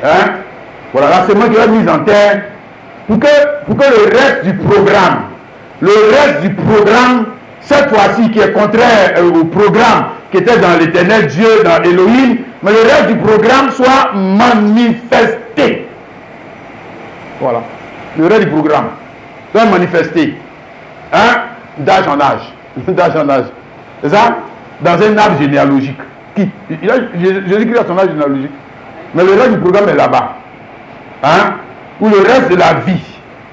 Hein? Voilà, la semence qui est mise en terre pour que le reste du programme, cette fois-ci qui est contraire au programme qui était dans l'Éternel Dieu, dans Elohim, mais le reste du programme soit manifesté. Voilà. Le reste du programme soit manifesté. Hein? D'âge en âge. D'âge en âge. C'est ça? Dans un arbre généalogique. Jésus-Christ a son arbre généalogique. Mais le reste du programme est là-bas. Hein? Où le reste de la vie,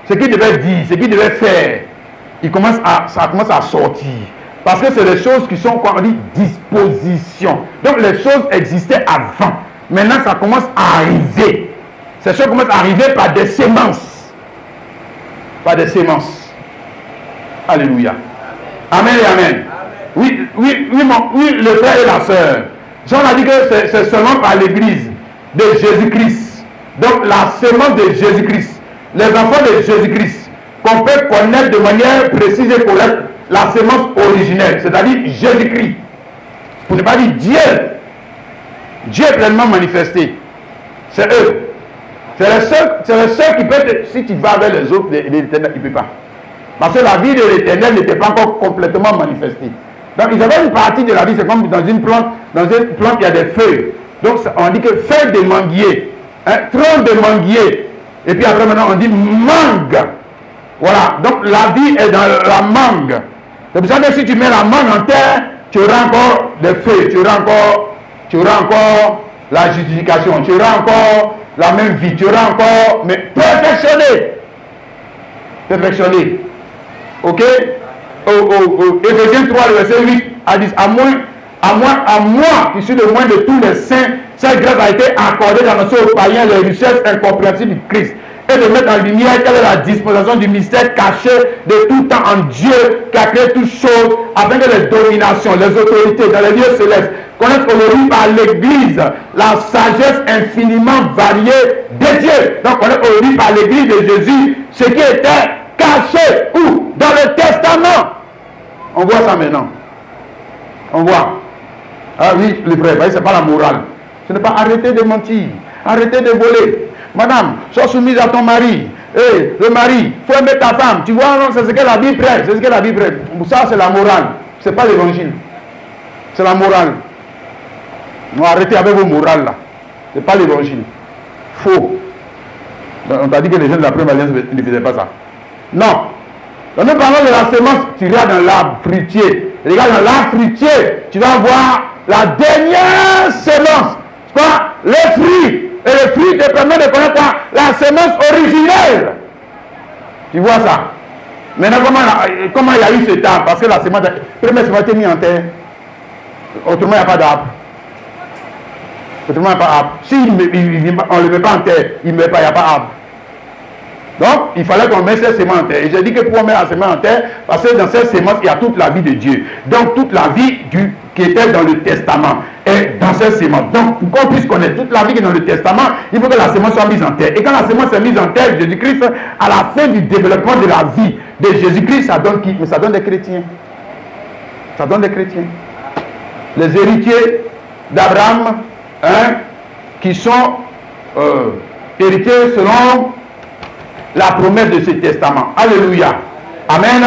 ce qu'il devait dire, ce qu'il devait faire, ça commence à sortir. Parce que c'est des choses qui sont, quoi on dit, disposition. Donc les choses existaient avant. Maintenant, ça commence à arriver. Ces choses commencent à arriver par des sémences. Par des sémences. Alléluia. Amen et amen. Oui, le frère et la sœur. Jean a dit que c'est seulement par l'église de Jésus-Christ. Donc la sémence de Jésus-Christ. Les enfants de Jésus-Christ. Qu'on peut connaître de manière précise et correcte la sémence originelle, c'est-à-dire Jésus-Christ. Pour ne pas dire Dieu. Dieu est pleinement manifesté. C'est eux. C'est les seuls qui peuvent, si tu vas avec les autres, l'Éternel, il ne peut pas. Parce que la vie de l'Éternel n'était pas encore complètement manifestée. Donc ils avaient une partie de la vie, c'est comme dans une plante il y a des feuilles. Donc on dit que feuilles de manguier, hein, tronc de manguier. Et puis après maintenant on dit mangue. Voilà, donc la vie est dans la mangue. C'est pour ça que si tu mets la mangue en terre, tu auras encore des feuilles, tu auras encore la justification, tu auras encore la même vie, tu auras encore, mais perfectionné. Perfectionné. Ok? Éphésiens 3, le verset 8, a dit, à moi, qui suis le moindre de tous les saints, cette grâce a été accordée dans nos païens les richesses incompréhensibles du Christ. et de mettre en lumière quelle est la disposition du mystère caché de tout temps en Dieu qui a créé toutes choses, afin que les dominations, les autorités dans les lieux célestes connaissent aujourd'hui par l'Église la sagesse infiniment variée de Dieu. Donc connaissent aujourd'hui par l'Église de Jésus ce qui était caché où? Dans le Testament. On voit ça maintenant. On voit. Ah oui, les frères, c'est pas la morale. Ce n'est pas arrêter de mentir, arrêter de voler. Madame, sois soumise à ton mari. Hey, le mari, faut aimer ta femme. Tu vois, non, c'est ce que la Bible prête. C'est ce que la Bible prête. Ça, c'est la morale. C'est pas l'évangile. C'est la morale. Non, arrêtez avec vos morales là. C'est pas l'évangile. Faux. On t'a dit que les gens de la première alliance ne faisaient pas ça. Non. Quand nous parlons de la semence, tu regardes dans l'arbre fruitier. Regarde dans l'arbre fruitier, tu vas voir la dernière semence. Quoi? Les fruits. Et le fruit te permet de connaître quoi? La semence originelle. Tu vois ça? Maintenant, comment il y a eu cet arbre? Parce que la semence, la première semence a été mise en terre. Autrement, il n'y a pas d'arbre. Autrement, il n'y a pas d'arbre. Si on ne le met pas en terre, il ne met pas, il n'y a pas d'arbre. Donc, il fallait qu'on mette cette semence en terre. Et j'ai dit que pour mettre la semence en terre, parce que dans cette semence, il y a toute la vie de Dieu. Donc, toute la vie qui était dans le testament est dans cette semence. Donc, pour qu'on puisse connaître toute la vie qui est dans le testament, il faut que la semence soit mise en terre. Et quand la semence est mise en terre, Jésus-Christ, à la fin du développement de la vie de Jésus-Christ, ça donne qui? Mais ça donne des chrétiens. Ça donne des chrétiens. Les héritiers d'Abraham, hein, qui sont héritiers selon la promesse de ce testament. Alléluia. Amen.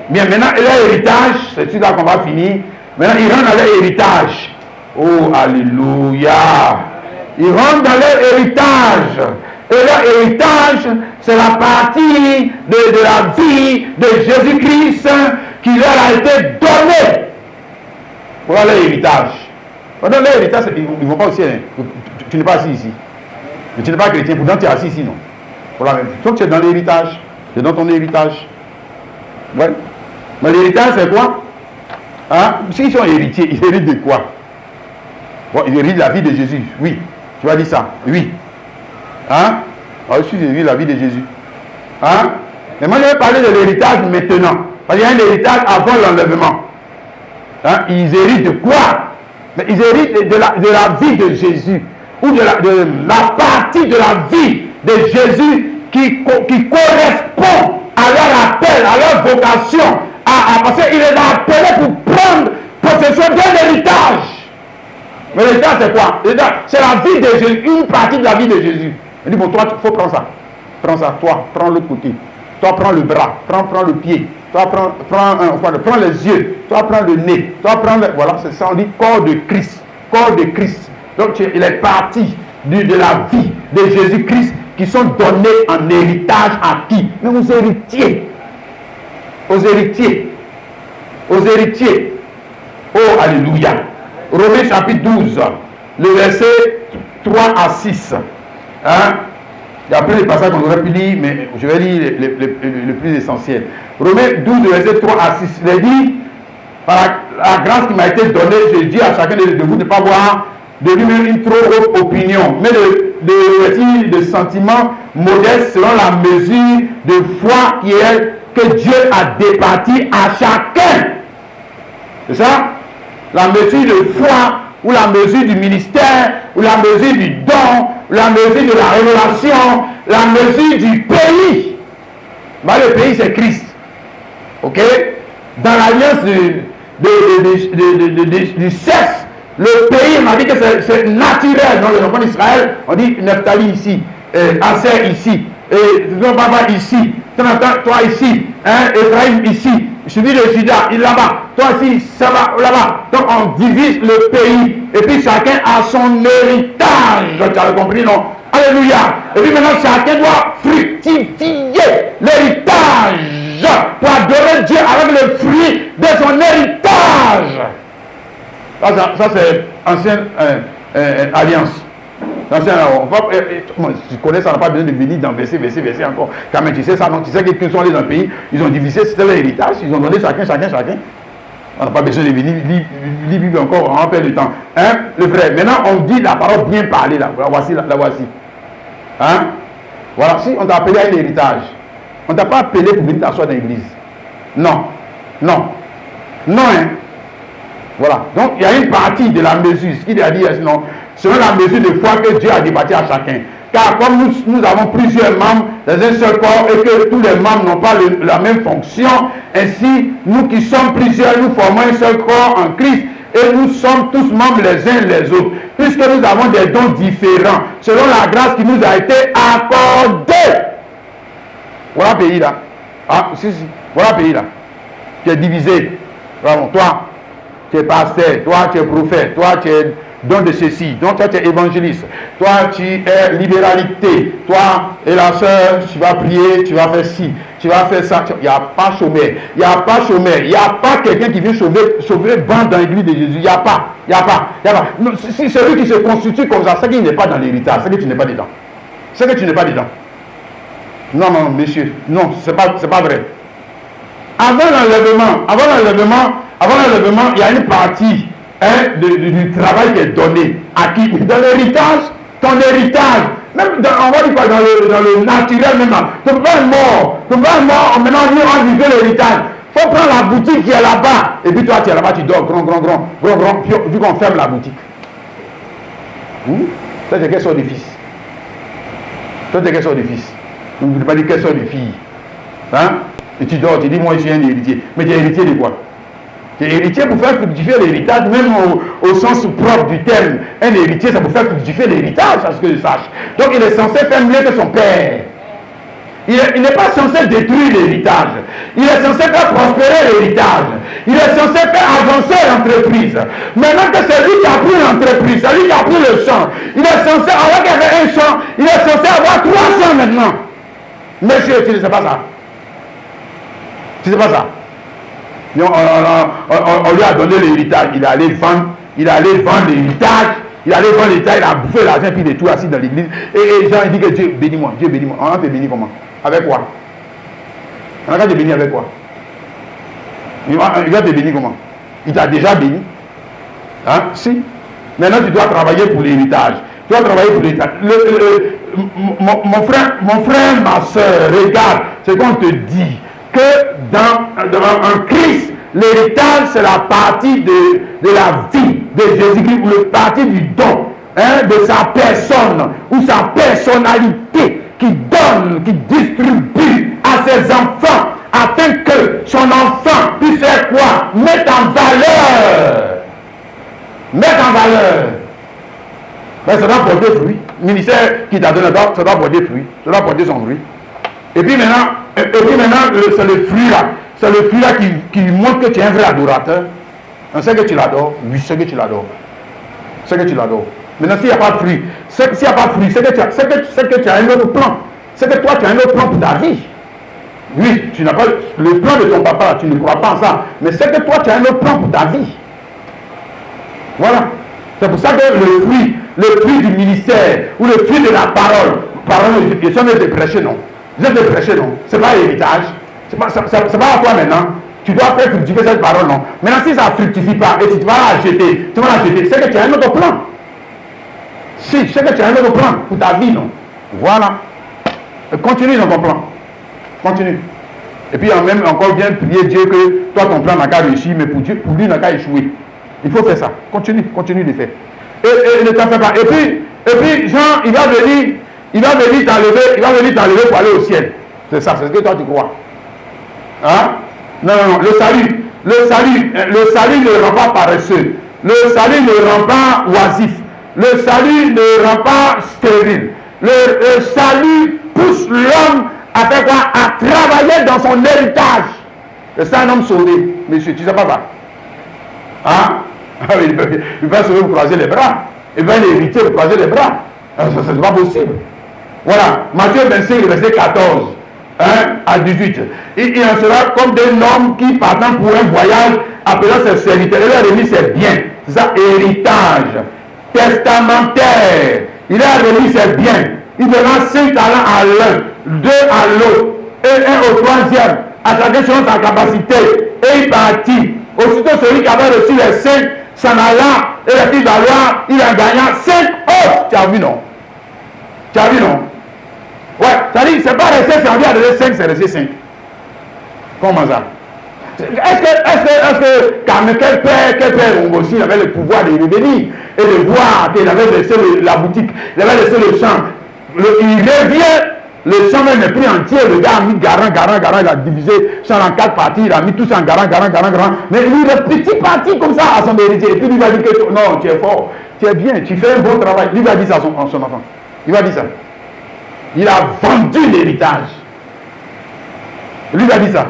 Bien, maintenant, leur héritage, c'est celui-là qu'on va finir. Maintenant, ils rentrent dans leur héritage. Oh, alléluia. Ils rentrent dans leur héritage. Et leur héritage, c'est la partie de la vie de Jésus-Christ qui leur a été donnée. Voilà leur héritage. Pendant leur héritage, ils ne vont pas aussi. Hein. Tu n'es pas assis ici. Mais tu n'es pas chrétien, pourtant tu es assis ici, non? Voilà. Donc tu es dans l'héritage. Tu es dans ton héritage. Ouais. Mais l'héritage, c'est quoi? Hein? S'ils sont héritiers, ils héritent de quoi? Bon, ils héritent la vie de Jésus. Oui. Tu vas dire ça. Oui. Hein? Alors, je hérite la vie de Jésus. Hein? Mais moi, je vais parler de l'héritage maintenant. Parce qu'il y a un héritage avant l'enlèvement. Hein? Ils héritent de quoi? Mais ils héritent de la vie de Jésus. Ou de la partie de la vie de Jésus qui correspond à leur appel, à leur vocation. Parce qu'il les a appelés pour prendre possession d'un héritage. Mais l'héritage, c'est quoi? C'est la vie de Jésus, une partie de la vie de Jésus. Il dit, bon, toi, il faut prendre ça. Prends ça, toi, prends l'autre côté. Toi, prends le bras, prends le pied. Toi, prends les yeux. Toi, prends le nez. Toi, voilà, c'est ça, on dit corps de Christ. Corps de Christ. Donc, il est parti de la vie de Jésus-Christ qui sont donnés en héritage à qui? Mais aux héritiers. Aux héritiers. Aux héritiers. Oh, alléluia. Romains chapitre 12, le verset 3 à 6. Hein? Il y a plein de passages qu'on aurait pu lire, mais je vais lire le plus essentiel. Romains 12, verset 3 à 6. Il est dit, par la grâce qui m'a été donnée, je dis à chacun de vous de ne pas avoir de lui-même une trop haute opinion, mais de sentiments modestes selon la mesure de foi que Dieu a départi à chacun. C'est ça? La mesure de foi, ou la mesure du ministère, ou la mesure du don, ou la mesure de la révélation, la mesure du pays. Bah, le pays, c'est Christ. Ok? Dans l'alliance du sexe, le pays, on a dit que c'est naturel. Dans le nom d'Israël, on dit Nephtali ici, Aser ici, ton papa ici, toi ici, hein, Ephraïm ici, celui de Juda, il là-bas, toi ici, ça va là-bas. Donc on divise le pays, et puis chacun a son héritage. Tu as compris, non? Alléluia. Et puis maintenant, chacun doit fructifier l'héritage pour adorer Dieu avec le fruit de son héritage. Ça c'est ancienne alliance. Tu connais ça, on n'a pas besoin de venir dans verset encore. Quand même, tu sais ça, non? Tu sais que qu'ils sont allés dans le pays, ils ont divisé, c'était leur héritage, ils ont donné chacun. On n'a pas besoin de venir lire encore, on perd du temps. Hein, le frère, maintenant on dit la parole bien parlée, là. La voici. Hein? Voilà, si on t'a appelé à un héritage, on ne t'a pas appelé pour venir t'asseoir dans l'église. Non, non, non, hein. Voilà, donc il y a une partie de la mesure, ce qu'il a dit, sinon, selon la mesure de foi que Dieu a débattu à chacun. Car comme nous avons plusieurs membres dans un seul corps et que tous les membres n'ont pas la même fonction, ainsi, nous qui sommes plusieurs, nous formons un seul corps en Christ et nous sommes tous membres les uns les autres, puisque nous avons des dons différents, selon la grâce qui nous a été accordée. Voilà le pays là. Ah, si. Voilà le pays là. Tu es divisé. Vraiment, toi, tu es pasteur, toi, tu es prophète, toi, tu es don de ceci, donc toi, tu es évangéliste, toi, tu es libéralité, toi et la soeur, tu vas prier, tu vas faire ci, tu vas faire ça. Il n'y a pas chômeur, il n'y a pas chômeur, il n'y a pas quelqu'un qui vient sauver bande dans l'église de Jésus. Il n'y a pas, il n'y a pas, il n'y a pas. Si celui qui se constitue comme ça, c'est qu'il n'est pas dans l'héritage, c'est que tu n'es pas dedans. C'est que tu n'es pas dedans. Non, non, monsieur, non, c'est pas vrai. Avant l'enlèvement, il y a une partie du travail qui est donné à qui? Dans l'héritage, ton héritage, même on va dire quoi, dans le naturel même, ton père est mort, maintenant on vivait l'héritage. Il faut prendre la boutique qui est là-bas, et puis toi tu es là-bas, tu dors, grand, puis vu qu'on ferme la boutique. Ça c'est quelle sorte de fils? Ça c'est quelle sorte de fils? Je ne veux pas dire quelle sorte de fille. Hein? Et tu dors, tu dis moi je suis un héritier. Mais tu es héritier de quoi? Tu es héritier pour faire fructifier l'héritage, même au sens propre du terme. Un héritier, ça pour faire fructifier l'héritage, à ce que je sache. Donc il est censé faire mieux que son père. Il n'est pas censé détruire l'héritage. Il est censé faire prospérer l'héritage. Il est censé faire avancer l'entreprise. Maintenant que c'est lui qui a pris l'entreprise, c'est lui qui a pris le champ. Il est censé, alors qu'il y avait un champ, il est censé avoir 3 champs maintenant. Monsieur, tu ne sais pas ça. Tu ne sais pas ça. On lui a donné l'héritage. Il est allé vendre l'héritage. Il a bouffé l'argent, puis il est tout assis dans l'église. Et Jean, il dit que Dieu bénis-moi. On a fait bénir comment? Avec quoi? On a te bénir avec quoi? Il va te bénir comment? Il t'a déjà béni. Hein? Si. Maintenant, tu dois travailler pour l'héritage. Tu dois travailler pour l'héritage. Mon frère, ma soeur, regarde ce qu'on te dit. Que dans Christ, l'héritage, c'est la partie de la vie de Jésus-Christ, ou le partie du don, de sa personne, ou sa personnalité, qui donne, qui distribue à ses enfants, afin que son enfant puisse faire quoi? Mettre en valeur. Ben, ça doit porter fruit. Le ministère qui t'a donné, ça doit porter fruit. Ça doit porter son fruit. Et puis maintenant, c'est le fruit là. C'est le fruit là qui montre que tu es un vrai adorateur. On sait que tu l'adores. Oui, c'est que tu l'adores. Maintenant, s'il n'y a pas de fruit, c'est que tu as un autre plan. C'est que toi, tu as un autre plan pour ta vie. Oui, tu n'as pas le plan de ton papa, tu ne crois pas en ça. Mais c'est que toi, tu as un autre plan pour ta vie. Voilà. C'est pour ça que le fruit du ministère, ou le fruit de la parole, je suis en train de prêcher, non. C'est pas l'héritage. C'est pas à toi maintenant. Tu dois faire fructifier cette parole, non. Maintenant, si ça ne fructifie pas et tu vas la jeter, c'est que tu as un autre plan. Si, c'est que tu as un autre plan pour ta vie, non. Voilà. Continue dans ton plan. Continue. Et puis, même encore bien prier Dieu que toi, ton plan n'a qu'à réussir, mais pour lui, n'a qu'à échouer. Il faut faire ça. Continue de faire. Et ne t'en fais pas. Et puis, Jean, il va venir t'enlever pour aller au ciel. C'est ça, c'est ce que toi tu crois. Hein? Non, le salut ne rend pas paresseux. Le salut ne rend pas oisif. Le salut ne rend pas stérile. Le salut pousse l'homme à faire quoi? À travailler dans son héritage. C'est un homme sauvé. Monsieur, tu ne sais pas ça? Hein? Il va sauver pour croiser les bras. Il va l'hériter pour croiser les bras. Ce n'est pas possible. Voilà, Matthieu 25, verset 14 à 18. Il en sera comme d'un homme qui, partant pour un voyage, appelant ses serviteurs, il a remis ses biens. C'est ça, héritage testamentaire. Il a remis ses biens. Il donnera 5 talents à l'un, 2 à l'autre, et 1 au 3e, à chacun selon sa capacité. Et il partit. Aussitôt celui qui avait reçu les 5 s'en alla, et les filles d'Alois, il en gagna 5 autres. Tu as vu, non? Ouais, c'est-à-dire, c'est pas resté servi à donner 5, c'est resté 5. Comment ça? Est-ce que quand quel père aussi il avait le pouvoir de revenir et de voir qu'il avait laissé la boutique, il avait laissé le champ. Il revient, le champ même n'est plus entier, le gars a mis garant, il a divisé champ en 4 parties, il a mis tout ça en garant. Mais lui, le petit parti comme ça à son héritier, et puis lui va dire que non, tu es fort, tu es bien, tu fais un bon travail. Lui va dire ça à son enfant. Il va dire ça. Il a vendu l'héritage. Lui va dire ça.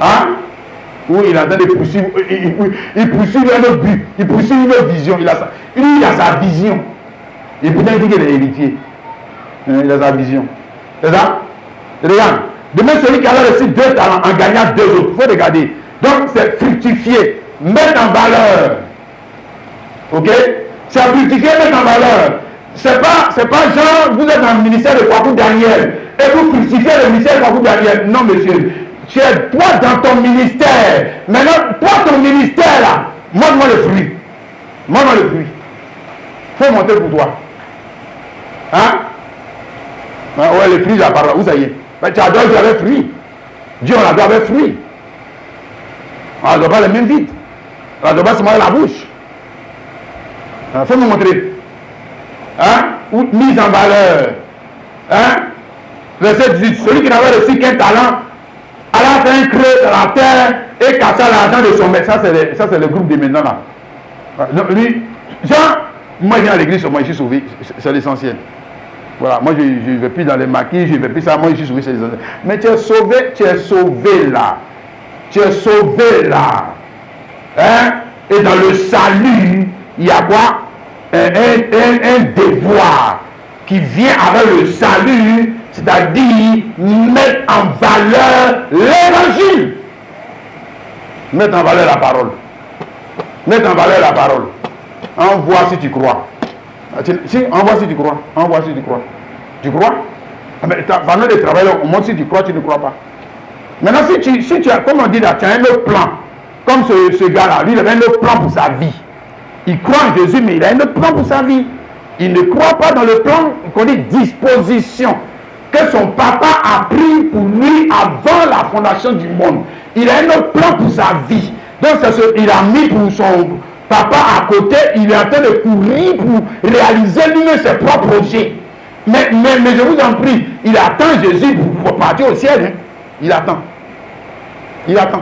Hein? Où il est en train de poursuivre, il poursuit un autre but, il poursuit une autre vision. Il a sa vision. Et pourtant, il dit qu'il est héritier. Il a sa vision. C'est ça? Regarde. Demain, celui qui a reçu 2 talents en gagnant 2 autres. Il faut regarder. Donc, c'est fructifier, mettre en valeur. Ok? C'est fructifier, mettre en valeur. C'est pas genre, vous êtes dans le ministère de Kwaku Daniel et vous fructifiez le ministère de Kwaku Daniel. Non, monsieur. Tu es toi dans ton ministère. Maintenant, toi, ton ministère là, montre-moi le fruit. Montre-moi le fruit. Il faut monter pour toi. Hein? Ouais, le fruit, la parole, où ça y est? Tu adores Dieu avec fruit. Dieu, on adore avec fruit. On ne doit pas les mains vides. On ne doit pas se manger la bouche. Il faut me montrer. Hein? Ou mise en valeur. Hein? Verset 18. Celui qui n'avait reçu qu'un talent, alla faire un creux dans la terre et cassa l'argent de son maître. Ça, c'est le groupe de maintenant là. Donc, lui, Jean, moi je viens à l'église, moi je suis sauvé, c'est l'essentiel. Voilà, moi je ne vais plus dans les maquis, je ne vais plus ça, moi je suis sauvé, c'est l'essentiel. Mais tu es sauvé là. Tu es sauvé là. Hein? Et dans le salut, il y a quoi? Un devoir qui vient avec le salut, c'est-à-dire mettre en valeur l'évangile. Mettre en valeur la parole. Mettre en valeur la parole. Envoie si tu crois. Si, envoie si tu crois. Envoie si tu crois. Tu crois? Mais pendant le travail, au moins si tu crois, tu ne crois pas. Maintenant, si tu as, comme on dit là, tu as un autre plan. Comme ce gars-là, lui, il avait un autre plan pour sa vie. Il croit en Jésus, mais il a un autre plan pour sa vie. Il ne croit pas dans le plan qu'on dit disposition que son papa a pris pour lui avant la fondation du monde. Il a un autre plan pour sa vie. Donc, il a mis pour son papa à côté, il est en train de courir pour réaliser lui-même ses propres projets. Mais je vous en prie, il attend Jésus pour partir au ciel. Hein. Il attend. Il attend.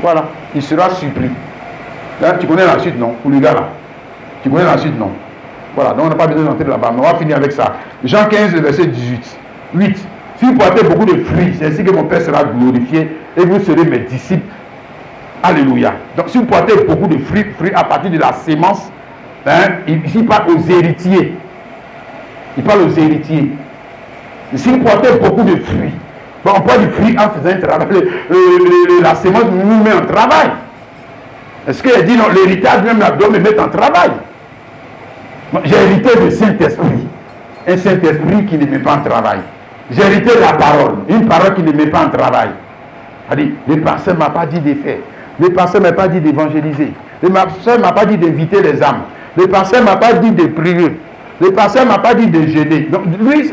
Voilà. Il sera surpris. Là, tu connais la suite, non? Pour le gars là. Tu connais la suite, non? Voilà. Donc, on n'a pas besoin d'entrer là-bas. Mais on va finir avec ça. Jean 15, verset 18. 8. Si vous portez beaucoup de fruits, c'est ainsi que mon Père sera glorifié et vous serez mes disciples. Alléluia. Donc, si vous portez beaucoup de fruits à partir de la sémence, hein, ici, il parle aux héritiers. Il parle aux héritiers. Et si vous portez beaucoup de fruits, bon, on porte du fruit en faisant un travail. La sémence nous met en travail. Est-ce qu'il dit non, l'héritage même doit me mettre en travail? J'ai hérité du Saint-Esprit. Un Saint-Esprit qui ne met pas en travail. J'ai hérité de la parole. Une parole qui ne met pas en travail. C'est-à-dire, le pasteur ne m'a pas dit de faire. Le pasteur ne m'a pas dit d'évangéliser. Le pasteur ne m'a pas dit d'inviter les âmes. Le pasteur ne m'a pas dit de prier. Le pasteur ne m'a pas dit de jeûner. Donc, lui,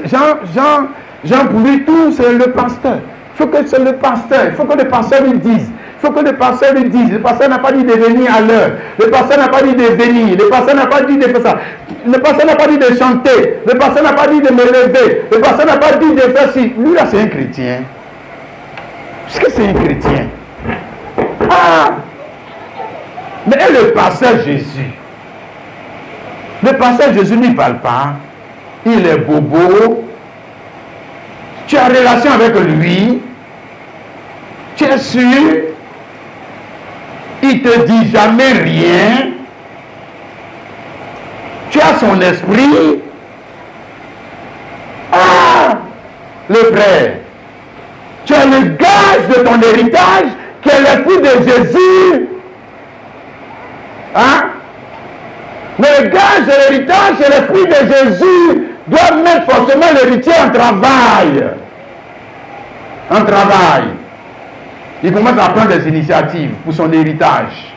Jean, pour lui, tout, c'est le pasteur. Il faut que c'est le pasteur. Il faut que le pasteur lui dise. Il faut que le pasteur lui dise. Le pasteur n'a pas dit de venir à l'heure. Le pasteur n'a pas dit de venir. Le pasteur n'a pas dit de faire ça. Le pasteur n'a pas dit de chanter. Le pasteur n'a pas dit de me lever. Le pasteur n'a pas dit de faire ci. Lui, là, c'est un chrétien. Est-ce que c'est un chrétien? Ah! Mais le pasteur Jésus. Le pasteur Jésus ne parle pas. Il est bobo. Tu as relation avec lui. Tu es sûr. Il ne te dit jamais rien. Tu as son esprit. Ah! Le frère. Tu as le gage de ton héritage qui est l'esprit de Jésus. Hein? Mais le gage de l'héritage et l'esprit de Jésus doivent mettre forcément l'héritier en travail. En travail. Il commence à prendre des initiatives pour son héritage.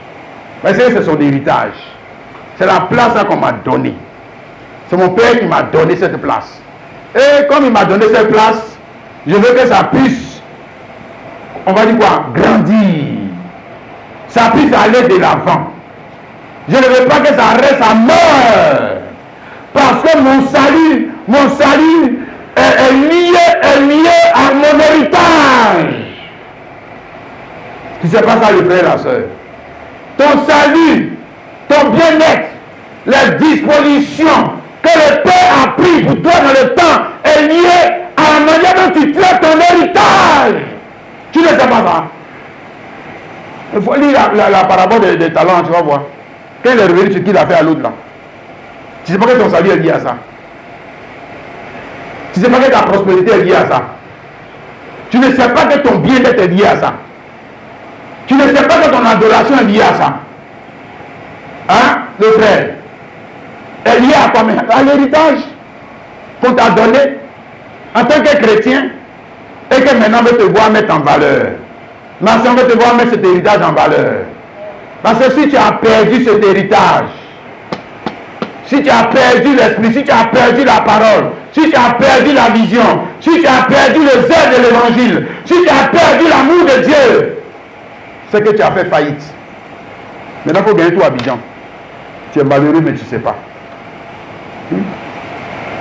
Parce que c'est son héritage. C'est la place qu'on m'a donnée. C'est mon père qui m'a donné cette place. Et comme il m'a donné cette place, je veux que ça puisse, on va dire quoi, grandir. Ça puisse aller de l'avant. Je ne veux pas que ça reste à mort. Parce que mon salut est lié à mon héritage. Si ce n'est pas ça le frère et la soeur. Ton salut, ton bien-être, les dispositions que le Père a pris pour toi dans le temps est lié à la manière dont tu traites ton héritage. Tu ne sais pas ça. Il faut lire la parabole des talents, tu vas voir. Quand il est revenu, ce qu'il a fait à l'autre là. Tu ne sais pas que ton salut est lié à ça. Tu ne sais pas que ta prospérité est liée à ça. Tu ne sais pas que ton bien-être est lié à ça. Tu ne sais pas que ton adoration est liée à ça. Hein, le frère? Est lié à quoi? À l'héritage qu'on t'a donné en tant que chrétien et que maintenant on veut te voir mettre en valeur. Mais si on veut te voir mettre cet héritage en valeur. Parce que si tu as perdu cet héritage, si tu as perdu l'esprit, si tu as perdu la parole, si tu as perdu la vision, si tu as perdu le zèle de l'évangile, si tu as perdu l'amour de Dieu, c'est que tu as fait faillite. Maintenant, il faut gagner tout à Abidjan. Tu es malheureux, mais tu ne sais pas.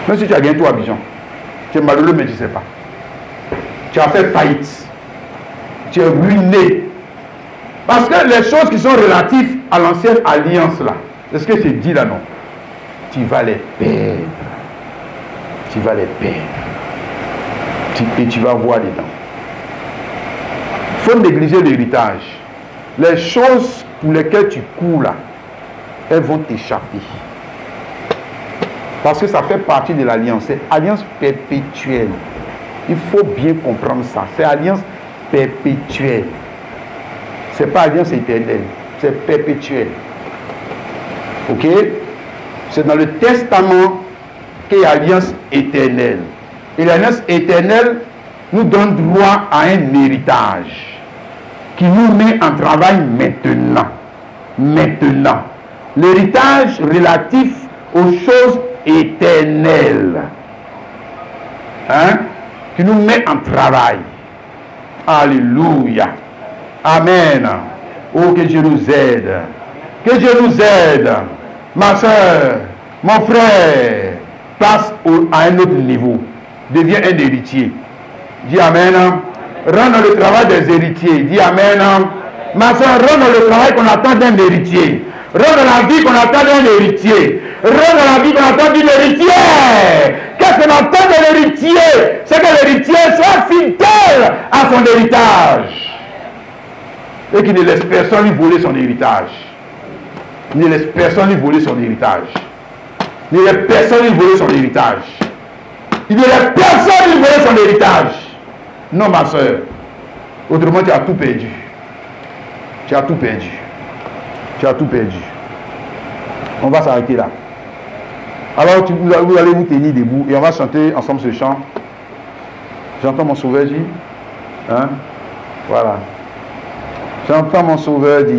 Même si tu as gagné tout à Abidjan, tu es malheureux, mais tu ne sais pas. Tu as fait faillite. Tu es ruiné. Parce que les choses qui sont relatives à l'ancienne alliance là, c'est ce que c'est dit là, non? Tu vas les perdre. Tu vas les perdre. Et tu vas voir dedans. Il faut négliger l'héritage. Les choses pour lesquelles tu cours là, elles vont t'échapper. Parce que ça fait partie de l'alliance. C'est alliance perpétuelle. Il faut bien comprendre ça. C'est alliance perpétuelle. Ce n'est pas alliance éternelle. C'est perpétuel. Ok? C'est dans le testament qu'il y a alliance éternelle. Et l'alliance éternelle nous donne droit à un héritage qui nous met en travail maintenant. Maintenant. L'héritage relatif aux choses éternelles. Hein? Qui nous met en travail. Alléluia. Amen. Oh, que Dieu nous aide. Que Dieu nous aide. Ma soeur, mon frère, passe à un autre niveau. Deviens un héritier. Dis Amen. Rentre dans le travail des héritiers. Dis Amen. Ma soeur, rentre dans le travail qu'on attend d'un héritier. Rentre dans la vie qu'on attend d'un héritier. Rentre dans la vie qu'on attend d'un héritier. Qu'est-ce qu'on attend de l'héritier? C'est que l'héritier soit fidèle à son héritage. Et qu'il ne laisse personne lui voler son héritage. Il ne laisse personne lui voler son héritage. Il ne laisse personne lui voler son héritage. Il ne laisse personne lui voler son héritage. Non, ma soeur. Autrement, tu as tout perdu. Tu as tout perdu. Tu as tout perdu. On va s'arrêter là. Alors, vous allez vous tenir debout et on va chanter ensemble ce chant. J'entends mon sauveur dire. Hein? Voilà. J'entends mon sauveur dire.